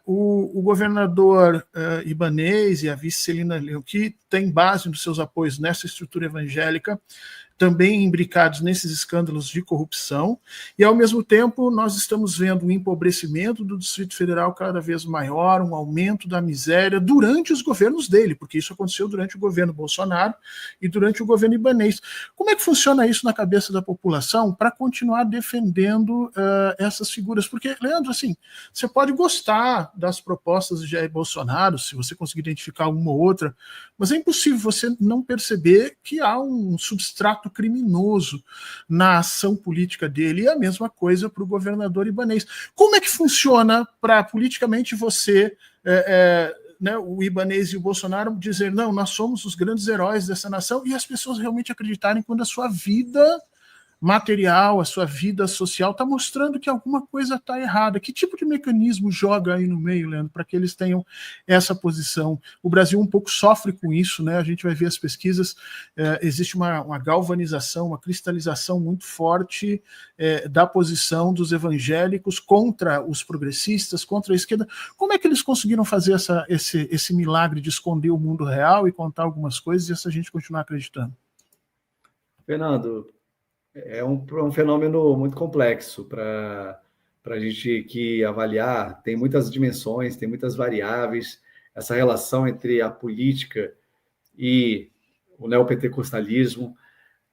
o governador Ibanez e a vice Celina Leão, que tem base nos seus apoios nessa estrutura evangélica, também imbricados nesses escândalos de corrupção, e ao mesmo tempo nós estamos vendo um empobrecimento do Distrito Federal cada vez maior, um aumento da miséria durante os governos dele, porque isso aconteceu durante o governo Bolsonaro e durante o governo Ibanez. Como é que funciona isso na cabeça da população para continuar defendendo essas figuras? Porque, Leandro, assim, você pode gostar das propostas de Jair Bolsonaro, se você conseguir identificar uma ou outra, mas é impossível você não perceber que há um substrato criminoso na ação política dele, e a mesma coisa para o governador Ibanez. Como é que funciona para politicamente você, né, o Ibanez e o Bolsonaro dizer, não, nós somos os grandes heróis dessa nação, e as pessoas realmente acreditarem quando a sua vida material, a sua vida social está mostrando que alguma coisa está errada? Que tipo de mecanismo joga aí no meio, Leandro, para que eles tenham essa posição? O Brasil um pouco sofre com isso, né? A gente vai ver as pesquisas, existe uma galvanização, uma cristalização muito forte da posição dos evangélicos contra os progressistas, contra a esquerda. Como é que eles conseguiram fazer esse milagre de esconder o mundo real e contar algumas coisas e essa gente continuar acreditando? Fernando, é um fenômeno muito complexo para a gente aqui avaliar. Tem muitas dimensões, tem muitas variáveis. Essa relação entre a política e o neopentecostalismo,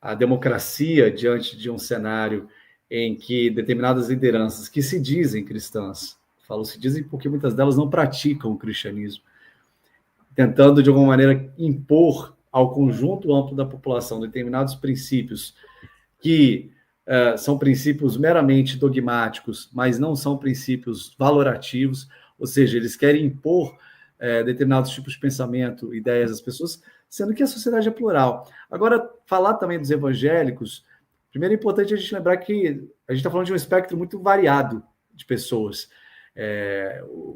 a democracia diante de um cenário em que determinadas lideranças que se dizem cristãs, falo se dizem porque muitas delas não praticam o cristianismo, tentando de alguma maneira impor ao conjunto amplo da população determinados princípios que são princípios meramente dogmáticos, mas não são princípios valorativos, ou seja, eles querem impor determinados tipos de pensamento, ideias às pessoas, sendo que a sociedade é plural. Agora, falar também dos evangélicos, primeiro é importante a gente lembrar que a gente está falando de um espectro muito variado de pessoas.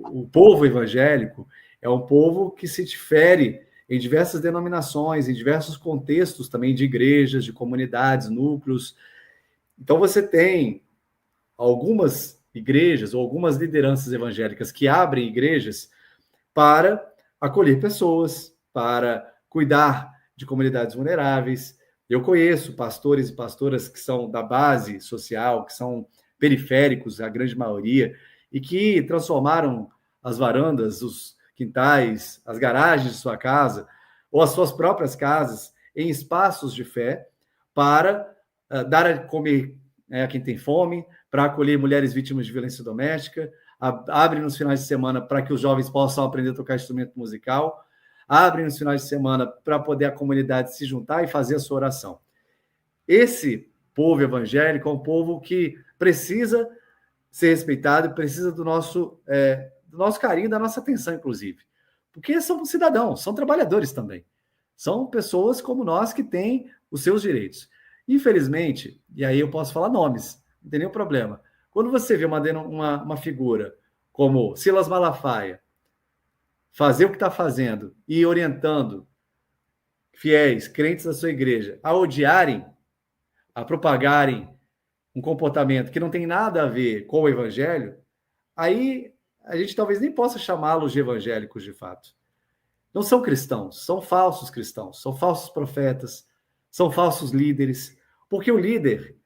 O povo evangélico é um povo que se difere em diversas denominações, em diversos contextos também de igrejas, de comunidades, núcleos. Então, você tem algumas igrejas ou algumas lideranças evangélicas que abrem igrejas para acolher pessoas, para cuidar de comunidades vulneráveis. Eu conheço pastores e pastoras que são da base social, que são periféricos, a grande maioria, e que transformaram as varandas, os quintais, as garagens de sua casa, ou as suas próprias casas, em espaços de fé, para dar a comer a quem tem fome, para acolher mulheres vítimas de violência doméstica, abre nos finais de semana para que os jovens possam aprender a tocar instrumento musical, abre nos finais de semana para poder a comunidade se juntar e fazer a sua oração. Esse povo evangélico é um povo que precisa ser respeitado, precisa do nosso carinho, da nossa atenção, inclusive. Porque são cidadãos, são trabalhadores também. São pessoas como nós que têm os seus direitos. Infelizmente, e aí eu posso falar nomes, não tem nenhum problema. Quando você vê uma figura como Silas Malafaia fazer o que está fazendo e orientando fiéis, crentes da sua igreja, a odiarem, a propagarem um comportamento que não tem nada a ver com o evangelho, aí a gente talvez nem possa chamá-los de evangélicos de fato. Não são cristãos, são falsos cristãos, são falsos profetas, são falsos líderes, porque o líder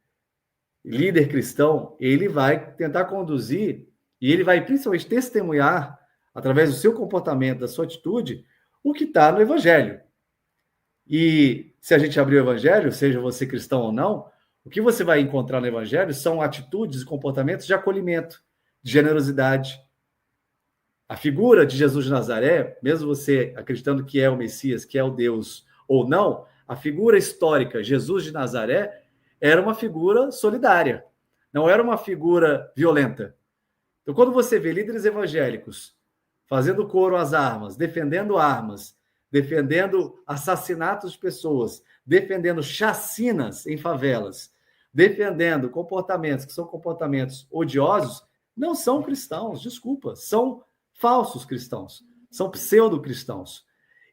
cristão, ele vai tentar conduzir e ele vai principalmente testemunhar, através do seu comportamento, da sua atitude, o que está no evangelho. E se a gente abrir o evangelho, seja você cristão ou não, o que você vai encontrar no evangelho são atitudes e comportamentos de acolhimento, de generosidade. A figura de Jesus de Nazaré, mesmo você acreditando que é o Messias, que é o Deus ou não, a figura histórica Jesus de Nazaré era uma figura solidária, não era uma figura violenta. Então, quando você vê líderes evangélicos fazendo coro às armas, defendendo assassinatos de pessoas, defendendo chacinas em favelas, defendendo comportamentos que são comportamentos odiosos, não são cristãos, desculpa, são falsos cristãos, são pseudo-cristãos.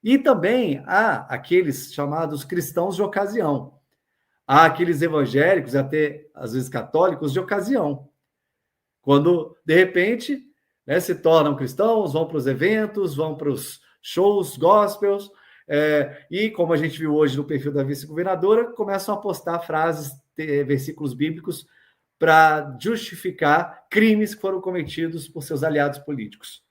E também há aqueles chamados cristãos de ocasião. Há aqueles evangélicos, até às vezes católicos, de ocasião. Quando, de repente, se tornam cristãos, vão para os eventos, vão para os shows, gospels, e, como a gente viu hoje no perfil da vice-governadora, começam a postar frases, versículos bíblicos, para justificar crimes que foram cometidos por seus aliados políticos.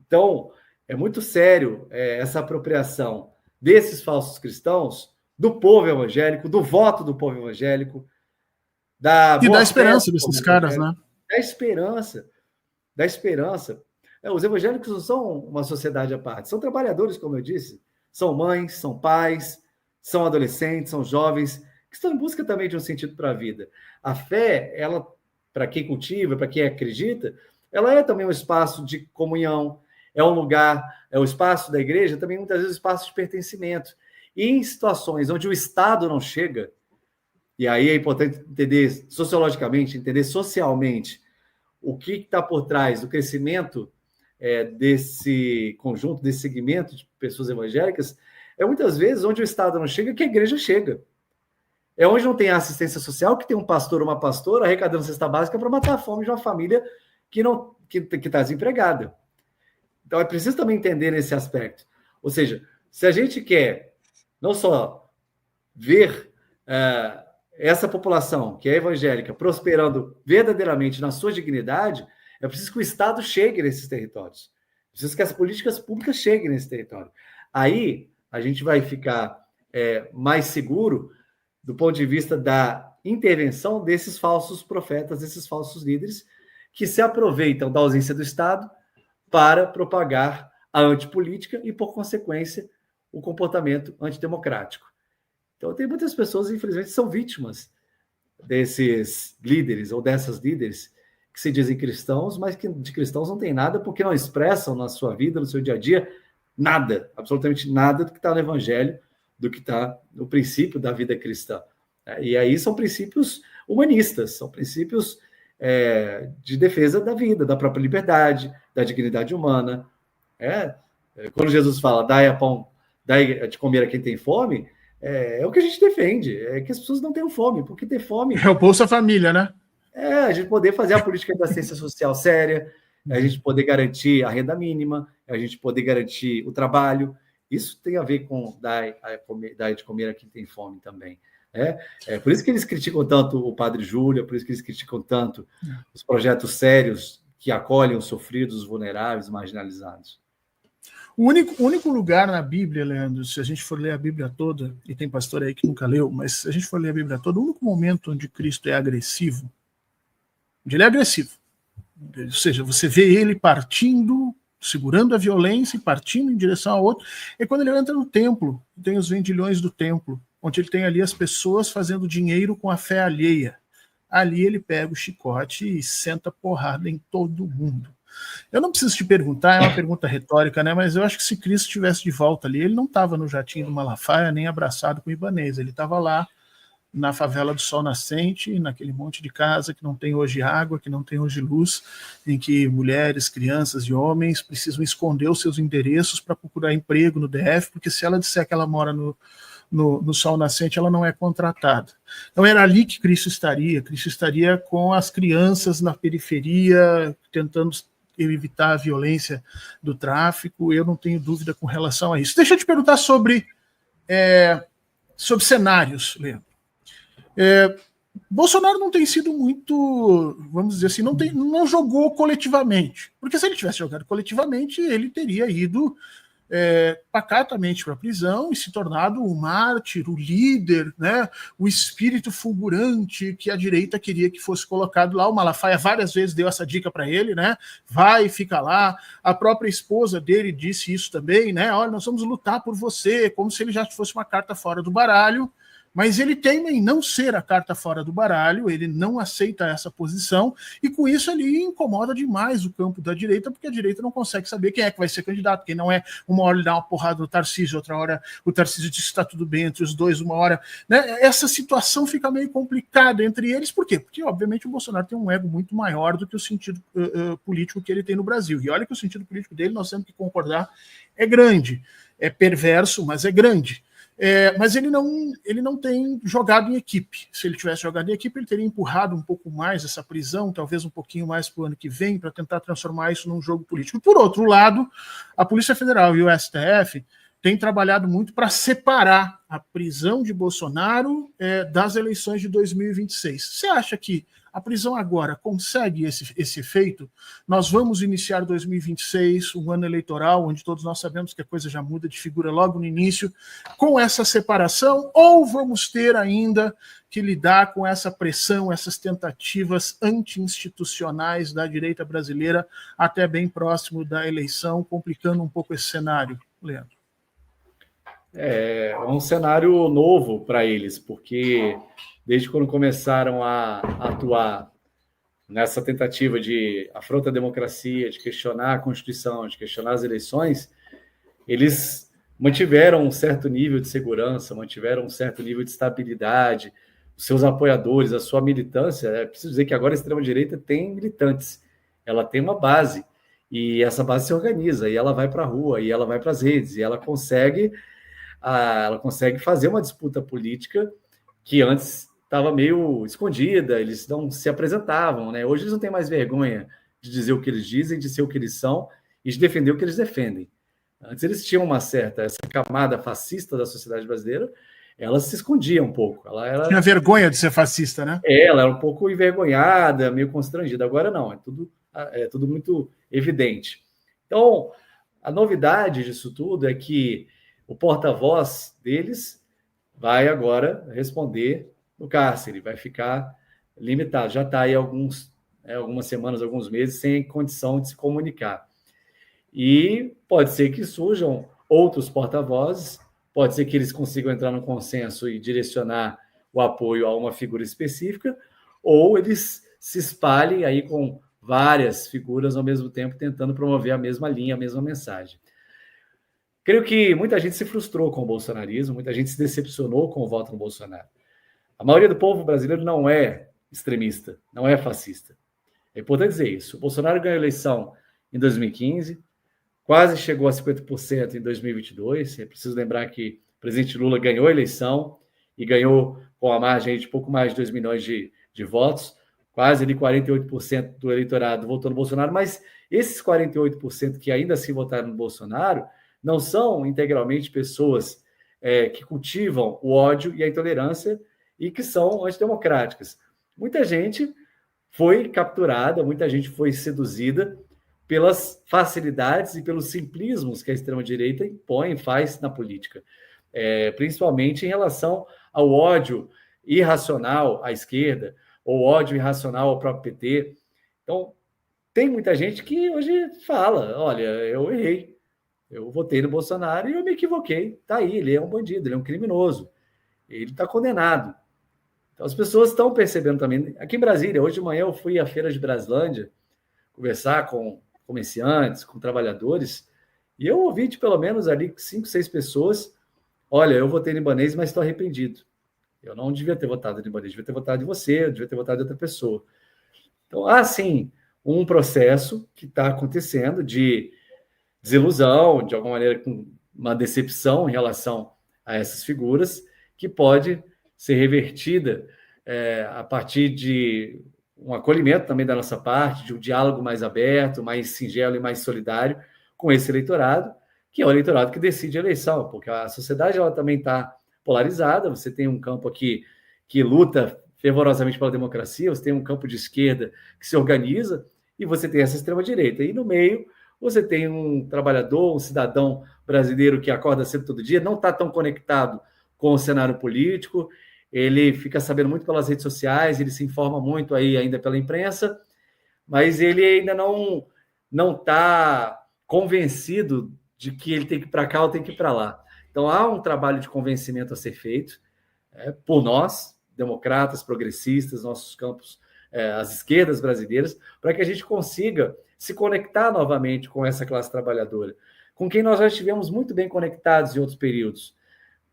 Então, é muito sério essa apropriação desses falsos cristãos, do povo evangélico, do voto do povo evangélico, e da esperança desses caras, né? Da esperança. Os evangélicos não são uma sociedade à parte, são trabalhadores, como eu disse, são mães, são pais, são adolescentes, são jovens, que estão em busca também de um sentido para a vida. A fé, ela, para quem cultiva, para quem acredita, ela é também um espaço de comunhão, é um lugar, é o espaço da igreja, também muitas vezes um espaço de pertencimento. E em situações onde o Estado não chega, e aí é importante entender sociologicamente, entender socialmente o que está por trás do crescimento desse conjunto, desse segmento de pessoas evangélicas, é muitas vezes onde o Estado não chega que a igreja chega. É onde não tem a assistência social, que tem um pastor ou uma pastora arrecadando cesta básica para matar a fome de uma família que está desempregada. Então, é preciso também entender esse aspecto. Ou seja, se a gente quer não só ver essa população que é evangélica prosperando verdadeiramente na sua dignidade, é preciso que o Estado chegue nesses territórios. É preciso que as políticas públicas cheguem nesse território. Aí, a gente vai ficar mais seguro do ponto de vista da intervenção desses falsos profetas, desses falsos líderes, que se aproveitam da ausência do Estado para propagar a antipolítica e, por consequência, o comportamento antidemocrático. Então, tem muitas pessoas, infelizmente, que são vítimas desses líderes ou dessas líderes que se dizem cristãos, mas que de cristãos não tem nada, porque não expressam na sua vida, no seu dia a dia, nada, absolutamente nada do que está no Evangelho, do que está no princípio da vida cristã. E aí são princípios humanistas, são princípios de defesa da vida, da própria liberdade, da dignidade humana. Quando Jesus fala, dai de comer a quem tem fome, é o que a gente defende, é que as pessoas não tenham fome, porque ter fome... É o Bolsa Família, né? A gente poder fazer a política da assistência social séria, a gente poder garantir a renda mínima, a gente poder garantir o trabalho. Isso tem a ver com dar de comer a quem tem fome também. Por isso que eles criticam tanto o Padre Júlio, por isso que eles criticam tanto os projetos sérios que acolhem os sofridos, os vulneráveis, os marginalizados. O único lugar na Bíblia, Leandro, se a gente for ler a Bíblia toda, e tem pastor aí que nunca leu, mas se a gente for ler a Bíblia toda, o único momento onde Cristo é agressivo, ou seja, você vê ele partindo, segurando a violência e partindo em direção ao outro, é quando ele entra no templo, tem os vendilhões do templo, onde ele tem ali as pessoas fazendo dinheiro com a fé alheia. Ali ele pega o chicote e senta porrada em todo mundo. Eu não preciso te perguntar, é uma pergunta retórica, né? Mas eu acho que se Cristo estivesse de volta ali, ele não estava no jatinho do Malafaia, nem abraçado com o Ibanez, ele estava lá na favela do Sol Nascente, naquele monte de casa que não tem hoje água, que não tem hoje luz, em que mulheres, crianças e homens precisam esconder os seus endereços para procurar emprego no DF, porque se ela disser que ela mora no Sol Nascente, ela não é contratada. Então era ali que Cristo estaria com as crianças na periferia, tentando evitar a violência do tráfico. Eu não tenho dúvida com relação a isso. Deixa eu te perguntar sobre cenários, Leandro. Bolsonaro não tem sido muito, vamos dizer assim, não jogou coletivamente, porque se ele tivesse jogado coletivamente, ele teria ido pacatamente para a prisão e se tornado o mártir, o líder, né, o espírito fulgurante que a direita queria que fosse colocado lá. O Malafaia várias vezes deu essa dica para ele, né? Vai, fica lá. A própria esposa dele disse isso também, né? Olha, nós vamos lutar por você, como se ele já fosse uma carta fora do baralho. Mas ele teima em não ser a carta fora do baralho, ele não aceita essa posição, e com isso ele incomoda demais o campo da direita, porque a direita não consegue saber quem é que vai ser candidato, quem não é. Uma hora ele dá uma porrada no Tarcísio, outra hora o Tarcísio diz que está tudo bem entre os dois, uma hora... Né? Essa situação fica meio complicada entre eles, por quê? Porque, obviamente, o Bolsonaro tem um ego muito maior do que o sentido político que ele tem no Brasil. E olha que o sentido político dele, nós temos que concordar, é grande. É perverso, mas é grande. Mas ele não tem jogado em equipe. Se ele tivesse jogado em equipe, ele teria empurrado um pouco mais essa prisão, talvez um pouquinho mais para o ano que vem, para tentar transformar isso num jogo político. Por outro lado, a Polícia Federal e o STF têm trabalhado muito para separar a prisão de Bolsonaro das eleições de 2026. Você acha que a prisão agora consegue esse efeito? Nós vamos iniciar 2026, um ano eleitoral, onde todos nós sabemos que a coisa já muda de figura logo no início, com essa separação, ou vamos ter ainda que lidar com essa pressão, essas tentativas anti-institucionais da direita brasileira até bem próximo da eleição, complicando um pouco esse cenário, Leandro? É um cenário novo para eles, porque desde quando começaram a atuar nessa tentativa de afronta à democracia, de questionar a Constituição, de questionar as eleições, eles mantiveram um certo nível de segurança, mantiveram um certo nível de estabilidade, os seus apoiadores, a sua militância. É preciso dizer que agora a extrema-direita tem militantes, ela tem uma base, e essa base se organiza, e ela vai para a rua, e ela vai para as redes, e ela consegue fazer uma disputa política que antes estava meio escondida, eles não se apresentavam, né? Hoje eles não têm mais vergonha de dizer o que eles dizem, de ser o que eles são e de defender o que eles defendem. Antes eles tinham essa camada fascista da sociedade brasileira, ela se escondia um pouco. Tinha vergonha de ser fascista, né? Ela era um pouco envergonhada, meio constrangida. Agora não, é tudo muito evidente. Então, a novidade disso tudo é que o porta-voz deles vai agora responder no cárcere, vai ficar limitado. Já está aí algumas semanas, alguns meses, sem condição de se comunicar. E pode ser que surjam outros porta-vozes, pode ser que eles consigam entrar no consenso e direcionar o apoio a uma figura específica, ou eles se espalhem aí com várias figuras ao mesmo tempo, tentando promover a mesma linha, a mesma mensagem. Creio que muita gente se frustrou com o bolsonarismo, muita gente se decepcionou com o voto no Bolsonaro. A maioria do povo brasileiro não é extremista, não é fascista. É importante dizer isso. O Bolsonaro ganhou a eleição em 2015, quase chegou a 50% em 2022. É preciso lembrar que o presidente Lula ganhou a eleição e ganhou com a margem de pouco mais de 2 milhões de votos, quase ali 48% do eleitorado votou no Bolsonaro, mas esses 48% que ainda assim votaram no Bolsonaro não são integralmente pessoas que cultivam o ódio e a intolerância e que são antidemocráticas. Muita gente foi capturada, muita gente foi seduzida pelas facilidades e pelos simplismos que a extrema-direita impõe, faz na política, principalmente em relação ao ódio irracional à esquerda, ou ódio irracional ao próprio PT. Então, tem muita gente que hoje fala, olha, eu errei, eu votei no Bolsonaro e eu me equivoquei. Está aí, ele é um bandido, ele é um criminoso. Ele está condenado. Então, as pessoas estão percebendo também. Aqui em Brasília, hoje de manhã eu fui à Feira de Braslândia conversar com comerciantes, com trabalhadores, e eu ouvi de pelo menos ali 5, 6 pessoas, olha, eu votei no Ibanez, mas estou arrependido. Eu não devia ter votado no Ibanez, devia ter votado em você, eu devia ter votado em outra pessoa. Então, há sim um processo que está acontecendo de desilusão, de alguma maneira com uma decepção em relação a essas figuras, que pode ser revertida a partir de um acolhimento também da nossa parte, de um diálogo mais aberto, mais singelo e mais solidário com esse eleitorado, que é o eleitorado que decide a eleição, porque a sociedade ela também está polarizada, você tem um campo aqui que luta fervorosamente pela democracia, você tem um campo de esquerda que se organiza, e você tem essa extrema-direita. E no meio, você tem um trabalhador, um cidadão brasileiro que acorda cedo todo dia, não está tão conectado com o cenário político, ele fica sabendo muito pelas redes sociais, ele se informa muito aí ainda pela imprensa, mas ele ainda não está convencido de que ele tem que ir para cá ou tem que ir para lá. Então, há um trabalho de convencimento a ser feito por nós, democratas, progressistas, nossos campos, as esquerdas brasileiras, para que a gente consiga se conectar novamente com essa classe trabalhadora, com quem nós já estivemos muito bem conectados em outros períodos,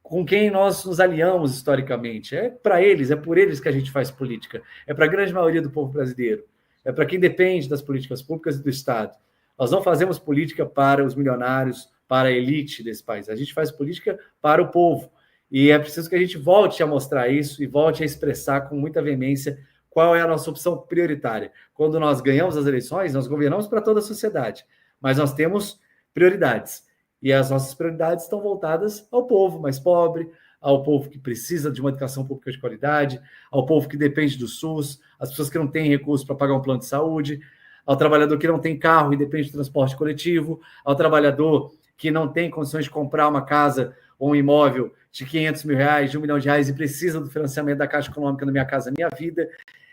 com quem nós nos aliamos historicamente. É para eles, é por eles que a gente faz política, é para a grande maioria do povo brasileiro, é para quem depende das políticas públicas e do Estado. Nós não fazemos política para os milionários, para a elite desse país, a gente faz política para o povo, e é preciso que a gente volte a mostrar isso e volte a expressar com muita veemência qual é a nossa opção prioritária. Quando nós ganhamos as eleições, nós governamos para toda a sociedade, mas nós temos prioridades. E as nossas prioridades estão voltadas ao povo mais pobre, ao povo que precisa de uma educação pública de qualidade, ao povo que depende do SUS, às pessoas que não têm recursos para pagar um plano de saúde, ao trabalhador que não tem carro e depende do transporte coletivo, ao trabalhador que não tem condições de comprar uma casa ou um imóvel de 500 mil reais, de R$1 milhão e precisa do financiamento da Caixa Econômica na Minha Casa Minha Vida.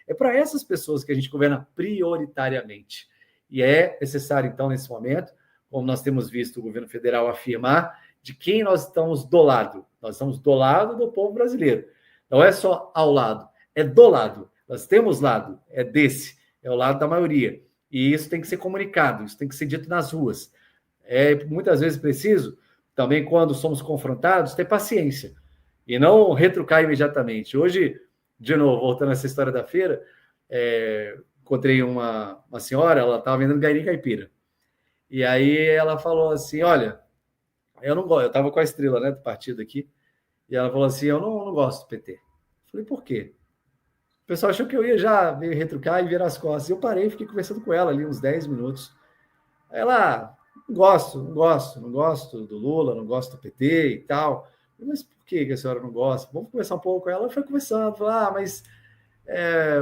É para essas pessoas que a gente governa prioritariamente. E é necessário, então, nesse momento, como nós temos visto o governo federal afirmar, de quem nós estamos do lado. Nós estamos do lado do povo brasileiro. Não é só ao lado, é do lado. Nós temos lado, é desse, é o lado da maioria. E isso tem que ser comunicado, isso tem que ser dito nas ruas. É muitas vezes preciso, também quando somos confrontados, ter paciência e não retrucar imediatamente. Hoje, de novo, voltando a essa história da feira, encontrei uma senhora, ela estava vendendo gairinha caipira. E aí ela falou assim, olha, eu não gosto, eu estava com a estrela, né, do partido aqui, e ela falou assim, eu não gosto do PT. Eu falei, por quê? O pessoal achou que eu ia já veio retrucar e virar as costas. Eu parei e fiquei conversando com ela ali uns 10 minutos. Aí ela, não gosto do Lula, não gosto do PT e tal. Mas por que a senhora não gosta? Vamos conversar um pouco com ela. Ela foi conversando, falou, mas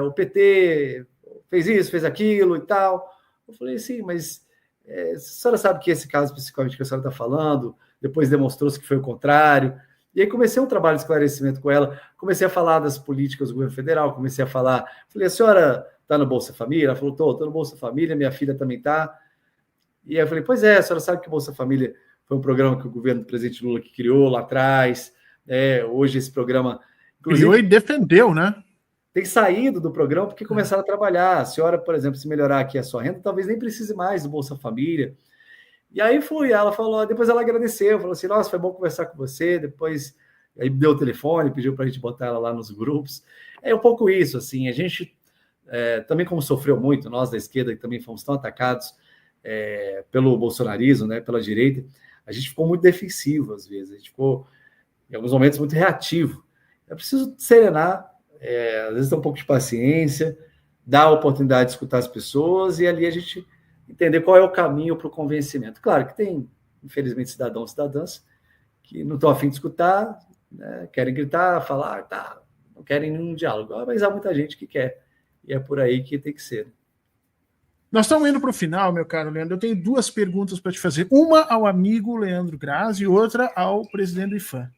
o PT fez isso, fez aquilo e tal. Eu falei, sim, mas a senhora sabe que esse caso especificamente que a senhora está falando, depois demonstrou-se que foi o contrário. E aí comecei um trabalho de esclarecimento com ela, comecei a falar das políticas do governo federal, comecei a falar, falei, a senhora está no Bolsa Família? Ela falou, estou no Bolsa Família, minha filha também está. E aí eu falei, pois é, a senhora sabe que o Bolsa Família foi um programa que o governo do presidente Lula que criou lá atrás, hoje esse programa... Criou e defendeu, né? Tem saído do programa porque começaram a trabalhar. A senhora, por exemplo, se melhorar aqui a sua renda, talvez nem precise mais do Bolsa Família. E aí ela falou, depois ela agradeceu, falou assim, nossa, foi bom conversar com você, depois aí deu o telefone, pediu para a gente botar ela lá nos grupos. É um pouco isso, assim, a gente também como sofreu muito, nós da esquerda que também fomos tão atacados pelo bolsonarismo, né, pela direita, a gente ficou muito defensivo às vezes, a gente ficou, em alguns momentos, muito reativo. É preciso serenar, às vezes ter um pouco de paciência, dar a oportunidade de escutar as pessoas e ali a gente entender qual é o caminho para o convencimento. Claro que tem, infelizmente, cidadãos e cidadãs que não estão a fim de escutar, né, querem gritar, falar, tá, não querem nenhum diálogo, mas há muita gente que quer, e é por aí que tem que ser. Nós estamos indo para o final, meu caro Leandro. Eu tenho duas perguntas para te fazer. Uma ao amigo Leandro Grazi e outra ao presidente do IFAM.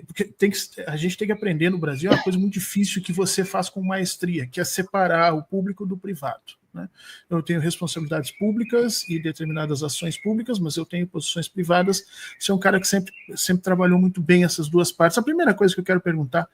Porque a gente tem que aprender no Brasil uma coisa muito difícil que você faz com maestria, que é separar o público do privado. Né? Eu tenho responsabilidades públicas e determinadas ações públicas, mas eu tenho posições privadas. Você é um cara que sempre trabalhou muito bem essas duas partes. A primeira coisa que eu quero perguntar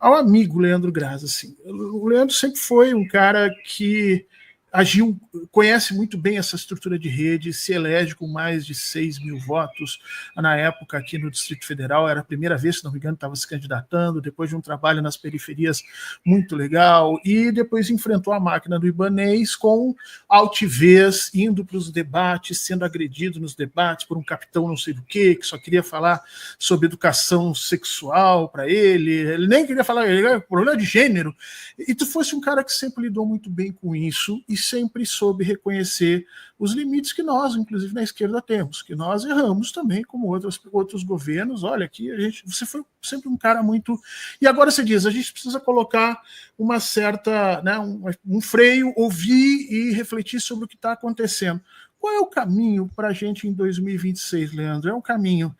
ao amigo Leandro Grazi, assim, o Leandro sempre foi um cara que agiu, conhece muito bem essa estrutura de rede, se elege com mais de 6 mil votos. Na época, aqui no Distrito Federal, era a primeira vez, se não me engano, estava se candidatando, depois de um trabalho nas periferias muito legal, e depois enfrentou a máquina do Ibanez com altivez, indo para os debates, sendo agredido nos debates por um capitão não sei do que só queria falar sobre educação sexual para ele nem queria falar problema de gênero, e tu fosse um cara que sempre lidou muito bem com isso, e sempre soube reconhecer os limites que nós, inclusive na esquerda, temos, que nós erramos também, como outros governos. Olha, aqui você foi sempre um cara muito... E agora você diz, a gente precisa colocar uma certa, né, um freio, ouvir e refletir sobre o que está acontecendo. Qual é o caminho para a gente em 2026, Leandro? É um caminho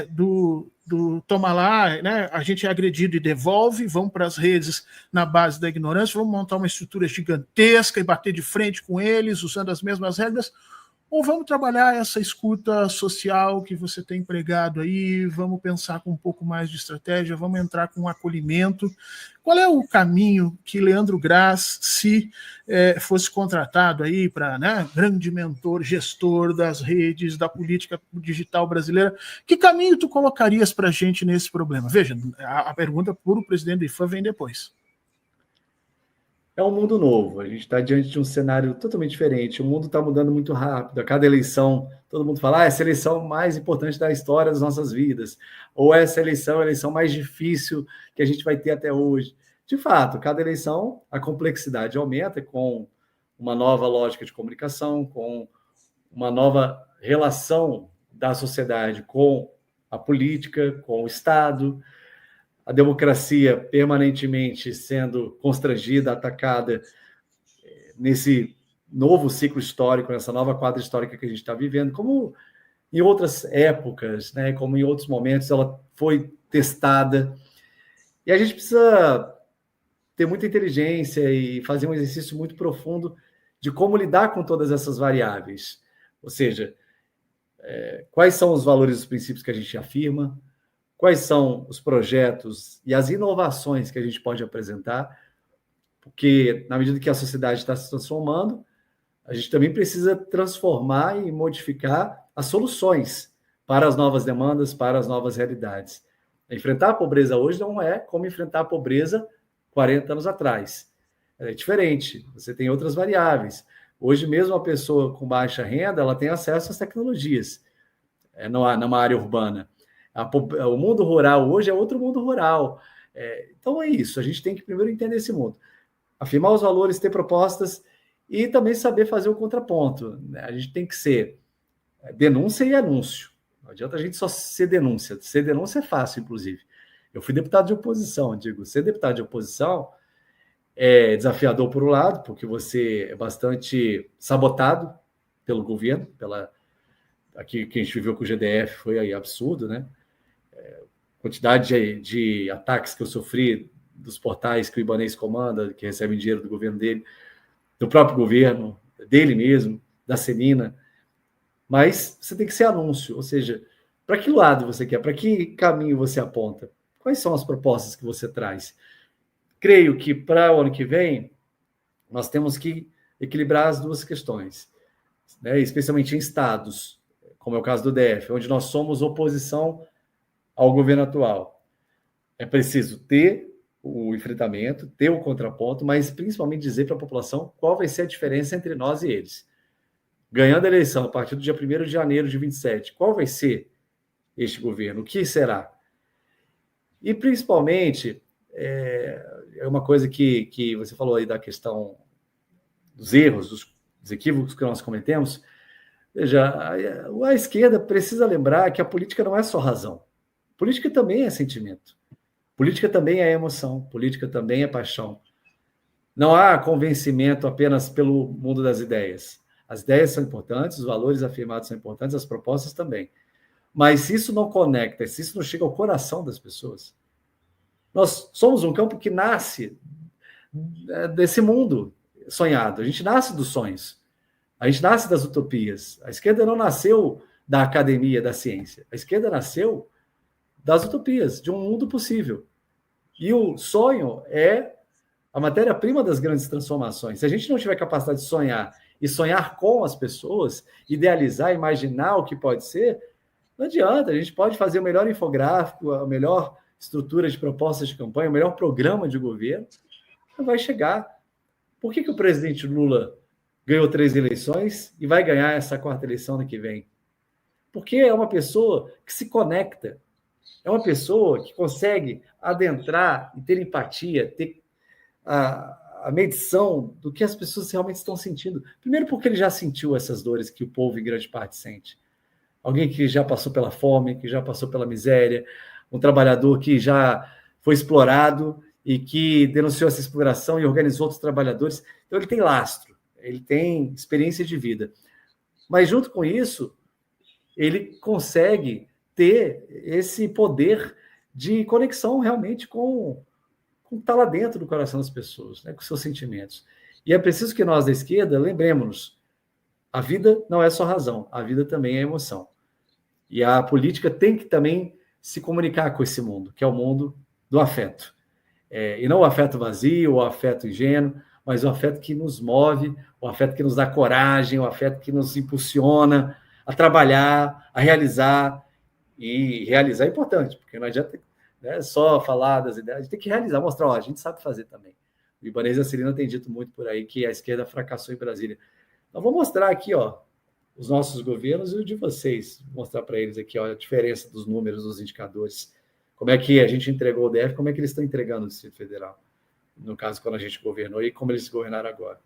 do toma lá, né? A gente é agredido e devolve, vamos para as redes na base da ignorância, vamos montar uma estrutura gigantesca e bater de frente com eles, usando as mesmas regras, ou vamos trabalhar essa escuta social que você tem empregado aí, vamos pensar com um pouco mais de estratégia, vamos entrar com um acolhimento. Qual é o caminho que Leandro Grazi, se fosse contratado aí para, né, grande mentor, gestor das redes, da política digital brasileira, que caminho tu colocarias para a gente nesse problema? Veja, a pergunta para o presidente do IFAM vem depois. É um mundo novo, a gente está diante de um cenário totalmente diferente, o mundo está mudando muito rápido, a cada eleição, todo mundo fala, essa eleição mais importante da história das nossas vidas, ou essa eleição é a eleição mais difícil que a gente vai ter até hoje. De fato, cada eleição, a complexidade aumenta com uma nova lógica de comunicação, com uma nova relação da sociedade com a política, com o Estado, a democracia permanentemente sendo constrangida, atacada nesse novo ciclo histórico, nessa nova quadra histórica que a gente está vivendo, como em outras épocas, né, como em outros momentos ela foi testada. E a gente precisa ter muita inteligência e fazer um exercício muito profundo de como lidar com todas essas variáveis. Ou seja, quais são os valores e os princípios que a gente afirma, quais são os projetos e as inovações que a gente pode apresentar, porque na medida que a sociedade está se transformando, a gente também precisa transformar e modificar as soluções para as novas demandas, para as novas realidades. Enfrentar a pobreza hoje não é como enfrentar a pobreza 40 anos atrás. É diferente, você tem outras variáveis. Hoje mesmo a pessoa com baixa renda, ela tem acesso às tecnologias, numa área urbana. O mundo rural hoje é outro mundo rural. Então é isso, a gente tem que primeiro entender esse mundo. Afirmar os valores, ter propostas e também saber fazer o contraponto. A gente tem que ser denúncia e anúncio. Não adianta a gente só ser denúncia. Ser denúncia é fácil, inclusive. Eu fui deputado de oposição, ser deputado de oposição é desafiador por um lado, porque você é bastante sabotado pelo governo, aqui que a gente viveu com o GDF foi aí absurdo, né? Quantidade de ataques que eu sofri dos portais que o Ibanez comanda, que recebem dinheiro do governo dele, do próprio governo, dele mesmo, da Celina. Mas você tem que ser anúncio, ou seja, para que lado você quer, para que caminho você aponta? Quais são as propostas que você traz? Creio que para o ano que vem, nós temos que equilibrar as duas questões, né? Especialmente em estados, como é o caso do DF, onde nós somos oposição ao governo atual. É preciso ter o enfrentamento, ter o contraponto, mas principalmente dizer para a população qual vai ser a diferença entre nós e eles. Ganhando a eleição a partir do dia 1º de janeiro de 27, qual vai ser este governo? O que será? E, principalmente, é uma coisa que você falou aí da questão dos erros, dos equívocos que nós cometemos. Veja, a esquerda precisa lembrar que a política não é só razão. Política também é sentimento. Política também é emoção. Política também é paixão. Não há convencimento apenas pelo mundo das ideias. As ideias são importantes, os valores afirmados são importantes, as propostas também. Mas se isso não conecta, se isso não chega ao coração das pessoas, nós somos um campo que nasce desse mundo sonhado. A gente nasce dos sonhos. A gente nasce das utopias. A esquerda não nasceu da academia da ciência. A esquerda nasceu das utopias, de um mundo possível. E o sonho é a matéria-prima das grandes transformações. Se a gente não tiver capacidade de sonhar e sonhar com as pessoas, idealizar, imaginar o que pode ser, não adianta. A gente pode fazer o melhor infográfico, a melhor estrutura de propostas de campanha, o melhor programa de governo, não vai chegar. Por que o presidente Lula ganhou 3 eleições e vai ganhar essa 4ª eleição ano que vem? Porque é uma pessoa que se conecta, é uma pessoa que consegue adentrar e ter empatia, ter a medição do que as pessoas realmente estão sentindo. Primeiro porque ele já sentiu essas dores que o povo, em grande parte, sente. Alguém que já passou pela fome, que já passou pela miséria, um trabalhador que já foi explorado e que denunciou essa exploração e organizou outros trabalhadores. Então, ele tem lastro, ele tem experiência de vida. Mas, junto com isso, ele consegue ter esse poder de conexão realmente com o que está lá dentro do coração das pessoas, né, com seus sentimentos. E é preciso que nós, da esquerda, lembremos-nos, a vida não é só razão, a vida também é emoção. E a política tem que também se comunicar com esse mundo, que é o mundo do afeto. E não o afeto vazio, o afeto ingênuo, mas o afeto que nos move, o afeto que nos dá coragem, o afeto que nos impulsiona a trabalhar, a realizar. E realizar é importante, porque não adianta, né, só falar das ideias, a gente tem que realizar, mostrar, a gente sabe fazer também. O Ibanez e a Celina têm dito muito por aí que a esquerda fracassou em Brasília. Então, vou mostrar aqui, os nossos governos e o de vocês. Vou mostrar para eles aqui, a diferença dos números, dos indicadores. Como é que a gente entregou o DF, como é que eles estão entregando o Distrito Federal. No caso, quando a gente governou e como eles governaram agora.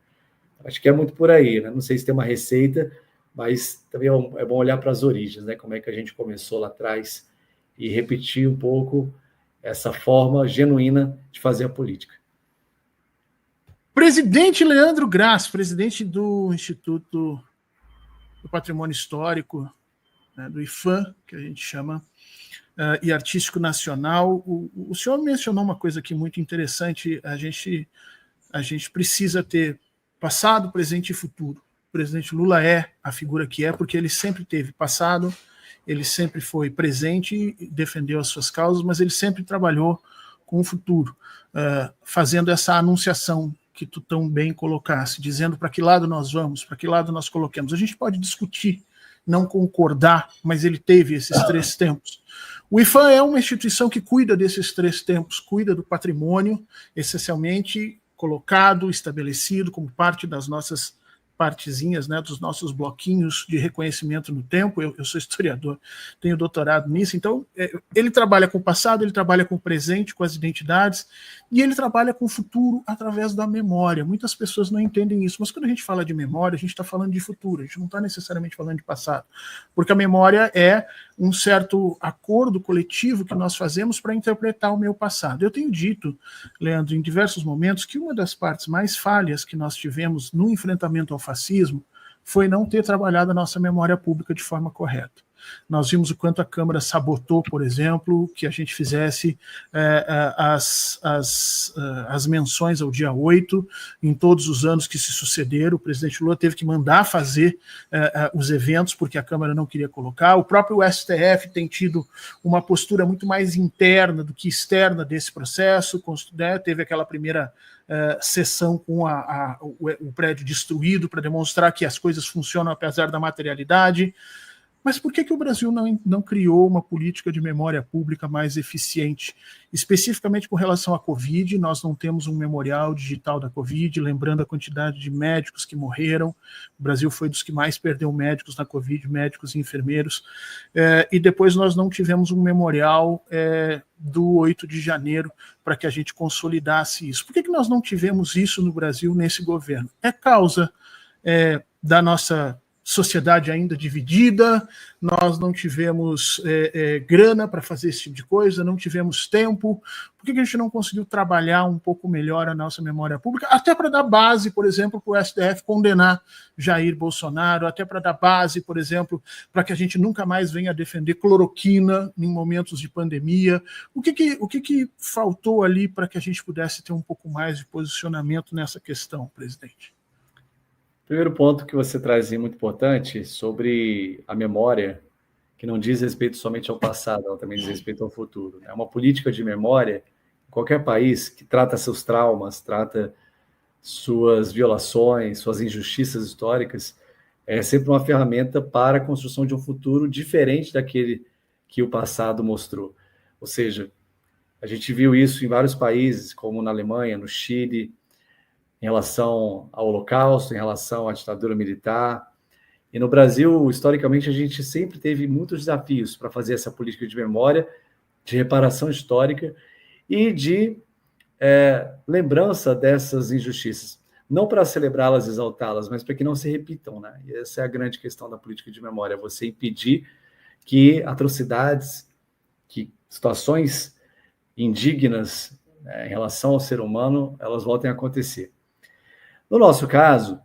Acho que é muito por aí, né? Não sei se tem uma receita, mas também é bom olhar para as origens, né? Como é que a gente começou lá atrás e repetir um pouco essa forma genuína de fazer a política. Presidente Leandro Grass, presidente do Instituto do Patrimônio Histórico, né, do IFAM, que a gente chama, e Artístico Nacional. O senhor mencionou uma coisa aqui muito interessante, a gente precisa ter passado, presente e futuro. O presidente Lula é a figura que é, porque ele sempre teve passado, ele sempre foi presente e defendeu as suas causas, mas ele sempre trabalhou com o futuro, fazendo essa anunciação que tu tão bem colocasse, dizendo para que lado nós vamos, para que lado nós coloquemos. A gente pode discutir, não concordar, mas ele teve esses 3 tempos. O IFAM é uma instituição que cuida desses 3 tempos, cuida do patrimônio, essencialmente colocado, estabelecido como parte das nossas partezinhas, né, dos nossos bloquinhos de reconhecimento no tempo. Eu sou historiador, tenho doutorado nisso, então ele trabalha com o passado, ele trabalha com o presente, com as identidades, e ele trabalha com o futuro através da memória. Muitas pessoas não entendem isso, mas quando a gente fala de memória, a gente está falando de futuro, a gente não está necessariamente falando de passado, porque a memória é um certo acordo coletivo que nós fazemos para interpretar o meu passado. Eu tenho dito, Leandro, em diversos momentos, que uma das partes mais falhas que nós tivemos no enfrentamento ao fascismo foi não ter trabalhado a nossa memória pública de forma correta. Nós vimos o quanto a Câmara sabotou, por exemplo, que a gente fizesse as menções ao dia 8, em todos os anos que se sucederam. O presidente Lula teve que mandar fazer os eventos, porque a Câmara não queria colocar. O próprio STF tem tido uma postura muito mais interna do que externa desse processo, né? Teve aquela primeira sessão com o prédio destruído para demonstrar que as coisas funcionam apesar da materialidade. Mas por que o Brasil não criou uma política de memória pública mais eficiente? Especificamente com relação à Covid, nós não temos um memorial digital da Covid, lembrando a quantidade de médicos que morreram. O Brasil foi dos que mais perdeu médicos na Covid, médicos e enfermeiros. E depois nós não tivemos um memorial do 8 de janeiro para que a gente consolidasse isso. Por que nós não tivemos isso no Brasil nesse governo? É causa da nossa sociedade ainda dividida, nós não tivemos grana para fazer esse tipo de coisa, não tivemos tempo. Por que a gente não conseguiu trabalhar um pouco melhor a nossa memória pública? Até para dar base, por exemplo, para o STF condenar Jair Bolsonaro, até para dar base, por exemplo, para que a gente nunca mais venha defender cloroquina em momentos de pandemia. O que faltou ali para que a gente pudesse ter um pouco mais de posicionamento nessa questão, presidente? Primeiro ponto que você traz é muito importante sobre a memória, que não diz respeito somente ao passado, ela também diz respeito ao futuro. É uma política de memória, qualquer país que trata seus traumas, trata suas violações, suas injustiças históricas, é sempre uma ferramenta para a construção de um futuro diferente daquele que o passado mostrou. Ou seja, a gente viu isso em vários países, como na Alemanha, no Chile, em relação ao Holocausto, em relação à ditadura militar. E no Brasil, historicamente, a gente sempre teve muitos desafios para fazer essa política de memória, de reparação histórica e de lembrança dessas injustiças. Não para celebrá-las, exaltá-las, mas para que não se repitam, né? E essa é a grande questão da política de memória, você impedir que atrocidades, que situações indignas em relação ao ser humano, elas voltem a acontecer. No nosso caso,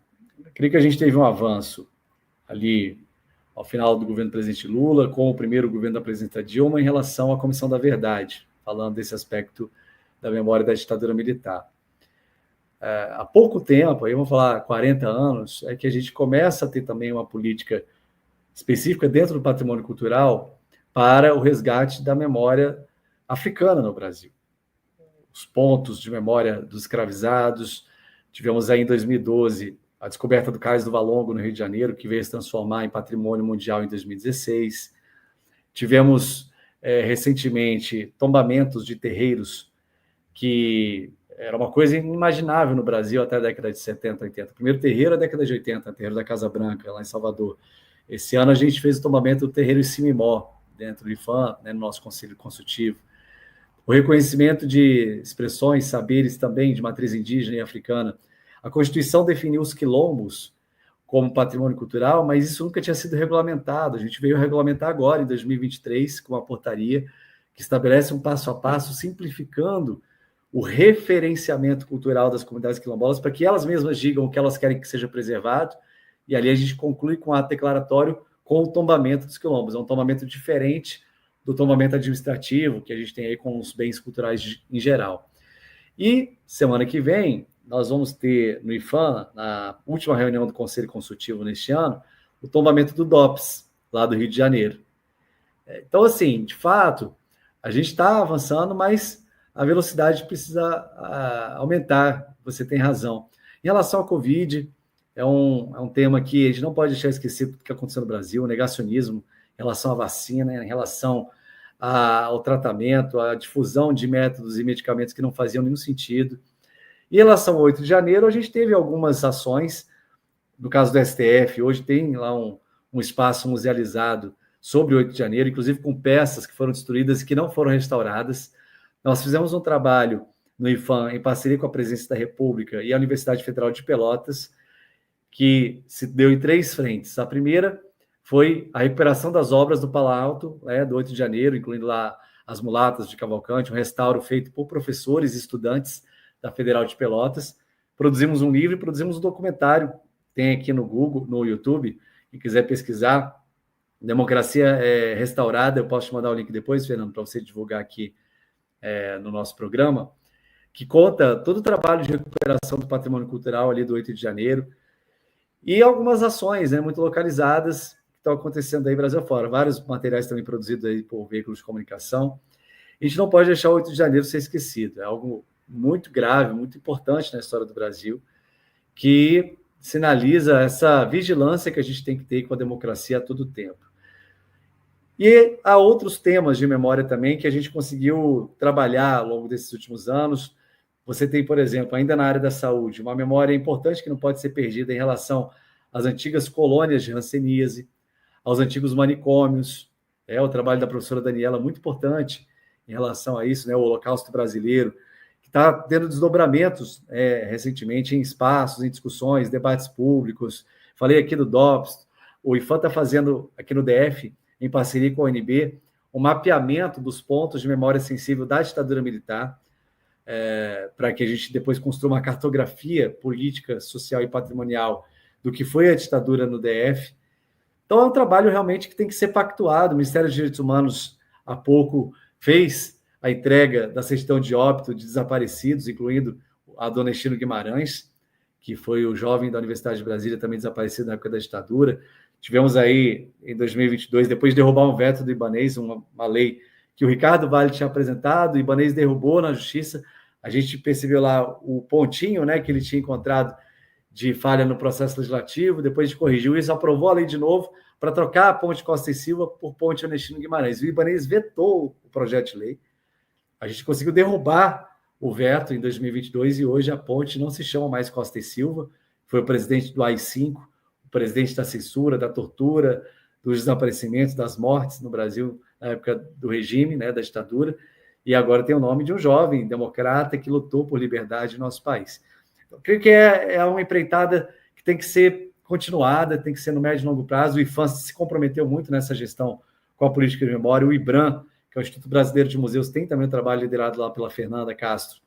creio que a gente teve um avanço ali ao final do governo do presidente Lula, com o primeiro governo da presidenta Dilma, em relação à Comissão da Verdade, falando desse aspecto da memória da ditadura militar. Há pouco tempo, aí vamos falar 40 anos, é que a gente começa a ter também uma política específica dentro do patrimônio cultural para o resgate da memória africana no Brasil. Os pontos de memória dos escravizados. Tivemos aí em 2012 a descoberta do Cais do Valongo, no Rio de Janeiro, que veio se transformar em patrimônio mundial em 2016. Tivemos recentemente tombamentos de terreiros, que era uma coisa inimaginável no Brasil até a década de 70, 80. O primeiro terreiro é a década de 80, o terreiro da Casa Branca, lá em Salvador. Esse ano a gente fez o tombamento do terreiro Simimó, dentro do IFAM, né, no nosso Conselho Consultivo. O reconhecimento de expressões, saberes também de matriz indígena e africana. A Constituição definiu os quilombos como patrimônio cultural, mas isso nunca tinha sido regulamentado. A gente veio regulamentar agora, em 2023, com uma portaria que estabelece um passo a passo, simplificando o referenciamento cultural das comunidades quilombolas, para que elas mesmas digam o que elas querem que seja preservado, e ali a gente conclui com um ato declaratório com o tombamento dos quilombos. É um tombamento diferente do tombamento administrativo que a gente tem aí com os bens culturais em geral. E semana que vem, nós vamos ter no IFAM, na última reunião do Conselho Consultivo neste ano, o tombamento do DOPS, lá do Rio de Janeiro. Então, assim, de fato, a gente está avançando, mas a velocidade precisa aumentar, você tem razão. Em relação à Covid, é um tema que a gente não pode deixar esquecido do que aconteceu no Brasil, o negacionismo em relação à vacina, em relação ao tratamento, à difusão de métodos e medicamentos que não faziam nenhum sentido. Em relação ao 8 de janeiro, a gente teve algumas ações, no caso do STF, hoje tem lá um espaço musealizado sobre o 8 de janeiro, inclusive com peças que foram destruídas e que não foram restauradas. Nós fizemos um trabalho no IFAM, em parceria com a Presidência da República e a Universidade Federal de Pelotas, que se deu em 3 frentes. A primeira foi a recuperação das obras do Planalto, do 8 de janeiro, incluindo lá as mulatas de Cavalcante, um restauro feito por professores e estudantes da Federal de Pelotas. Produzimos um livro e produzimos um documentário tem aqui no Google, no YouTube, quem quiser pesquisar, Democracia Restaurada, eu posso te mandar o link depois, Fernando, para você divulgar aqui no nosso programa, que conta todo o trabalho de recuperação do patrimônio cultural ali do 8 de janeiro, e algumas ações, né, muito localizadas que estão acontecendo aí Brasil afora. Vários materiais também produzidos aí por veículos de comunicação. A gente não pode deixar o 8 de janeiro ser esquecido. É algo muito grave, muito importante na história do Brasil, que sinaliza essa vigilância que a gente tem que ter com a democracia a todo tempo. E há outros temas de memória também que a gente conseguiu trabalhar ao longo desses últimos anos. Você tem, por exemplo, ainda na área da saúde, uma memória importante que não pode ser perdida em relação às antigas colônias de hanseníase, aos antigos manicômios. O trabalho da professora Daniela, muito importante em relação a isso, né? O Holocausto Brasileiro, que está tendo desdobramentos recentemente em espaços, em discussões, debates públicos. Falei aqui do DOPS, o IFAM está fazendo aqui no DF, em parceria com a UNB, um mapeamento dos pontos de memória sensível da ditadura militar, para que a gente depois construa uma cartografia política, social e patrimonial do que foi a ditadura no DF. Então, é um trabalho realmente que tem que ser pactuado. O Ministério dos Direitos Humanos, há pouco, fez a entrega da certidão de óbito de desaparecidos, incluindo a dona Estino Guimarães, que foi o jovem da Universidade de Brasília, também desaparecido na época da ditadura. Tivemos aí, em 2022, depois de derrubar um veto do Ibanez, uma lei que o Ricardo Vale tinha apresentado, o Ibanez derrubou na justiça. A gente percebeu lá o pontinho, né, que ele tinha encontrado de falha no processo legislativo, depois de corrigiu isso, aprovou a lei de novo para trocar a ponte Costa e Silva por ponte Ernestina Guimarães. O Ibanez vetou o projeto de lei. A gente conseguiu derrubar o veto em 2022 e hoje a ponte não se chama mais Costa e Silva. Foi o presidente do AI-5, o presidente da censura, da tortura, dos desaparecimentos, das mortes no Brasil na época do regime, né, da ditadura, e agora tem o nome de um jovem democrata que lutou por liberdade no nosso país. Então, creio que é uma empreitada que tem que ser continuada, tem que ser no médio e longo prazo. O IFAM se comprometeu muito nessa gestão com a política de memória. O IBRAM, que é o Instituto Brasileiro de Museus, tem também um trabalho liderado lá pela Fernanda Castro,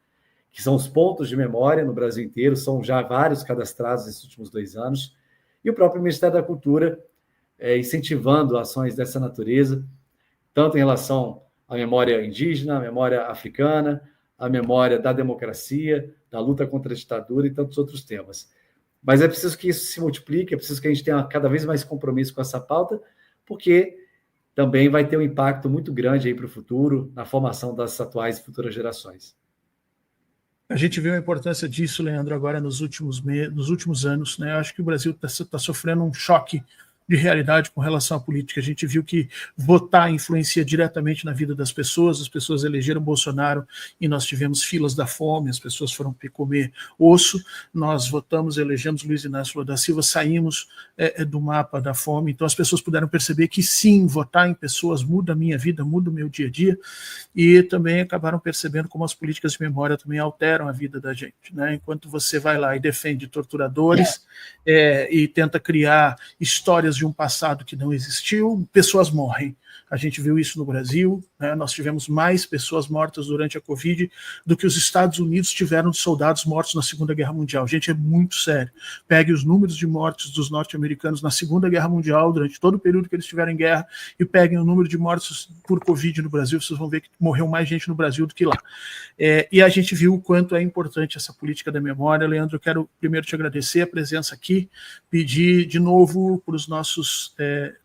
que são os pontos de memória no Brasil inteiro, são já vários cadastrados nesses últimos 2 anos, e o próprio Ministério da Cultura incentivando ações dessa natureza, tanto em relação à memória indígena, à memória africana, à memória da democracia, da luta contra a ditadura e tantos outros temas. Mas é preciso que isso se multiplique, é preciso que a gente tenha cada vez mais compromisso com essa pauta, porque também vai ter um impacto muito grande aí para o futuro, na formação das atuais e futuras gerações. A gente viu a importância disso, Leandro, agora nos últimos anos, né? Eu acho que o Brasil está sofrendo um choque de realidade com relação à política. A gente viu que votar influencia diretamente na vida das pessoas. As pessoas elegeram Bolsonaro e nós tivemos filas da fome, as pessoas foram comer osso. Nós votamos, elegemos Luiz Inácio Lula da Silva, saímos do mapa da fome. Então as pessoas puderam perceber que sim, votar em pessoas muda a minha vida, muda o meu dia a dia, e também acabaram percebendo como as políticas de memória também alteram a vida da gente, né? Enquanto você vai lá e defende torturadores e tenta criar histórias de um passado que não existiu, pessoas morrem. A gente viu isso no Brasil, né? Nós tivemos mais pessoas mortas durante a Covid do que os Estados Unidos tiveram de soldados mortos na Segunda Guerra Mundial. Gente, é muito sério. Pegue os números de mortes dos norte-americanos na Segunda Guerra Mundial, durante todo o período que eles estiveram em guerra, e peguem o número de mortes por Covid no Brasil, vocês vão ver que morreu mais gente no Brasil do que lá. E a gente viu o quanto é importante essa política da memória. Leandro, eu quero primeiro te agradecer a presença aqui, pedir de novo para os nossos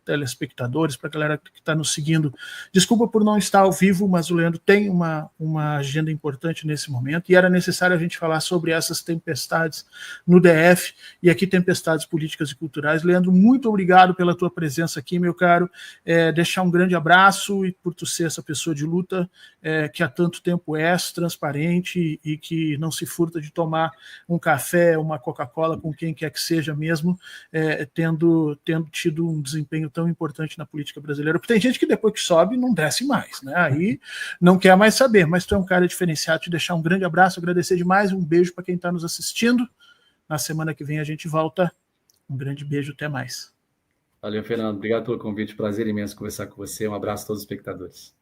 telespectadores, para a galera que está nos seguindo, desculpa por não estar ao vivo, mas o Leandro tem uma agenda importante nesse momento, e era necessário a gente falar sobre essas tempestades no DF, e aqui tempestades políticas e culturais. Leandro, muito obrigado pela tua presença aqui, meu caro, deixar um grande abraço, e por tu ser essa pessoa de luta que há tanto tempo és, transparente, e que não se furta de tomar um café, uma Coca-Cola com quem quer que seja mesmo, tendo tido um desempenho tão importante na política brasileira, porque tem gente que depois que sobe não desce mais, né? Aí não quer mais saber, mas tu é um cara diferenciado. Te deixar um grande abraço, agradecer demais, um beijo para quem está nos assistindo. Na semana que vem a gente volta. Um grande beijo, até mais. Valeu, Fernando. Obrigado pelo convite, prazer imenso conversar com você. Um abraço a todos os espectadores.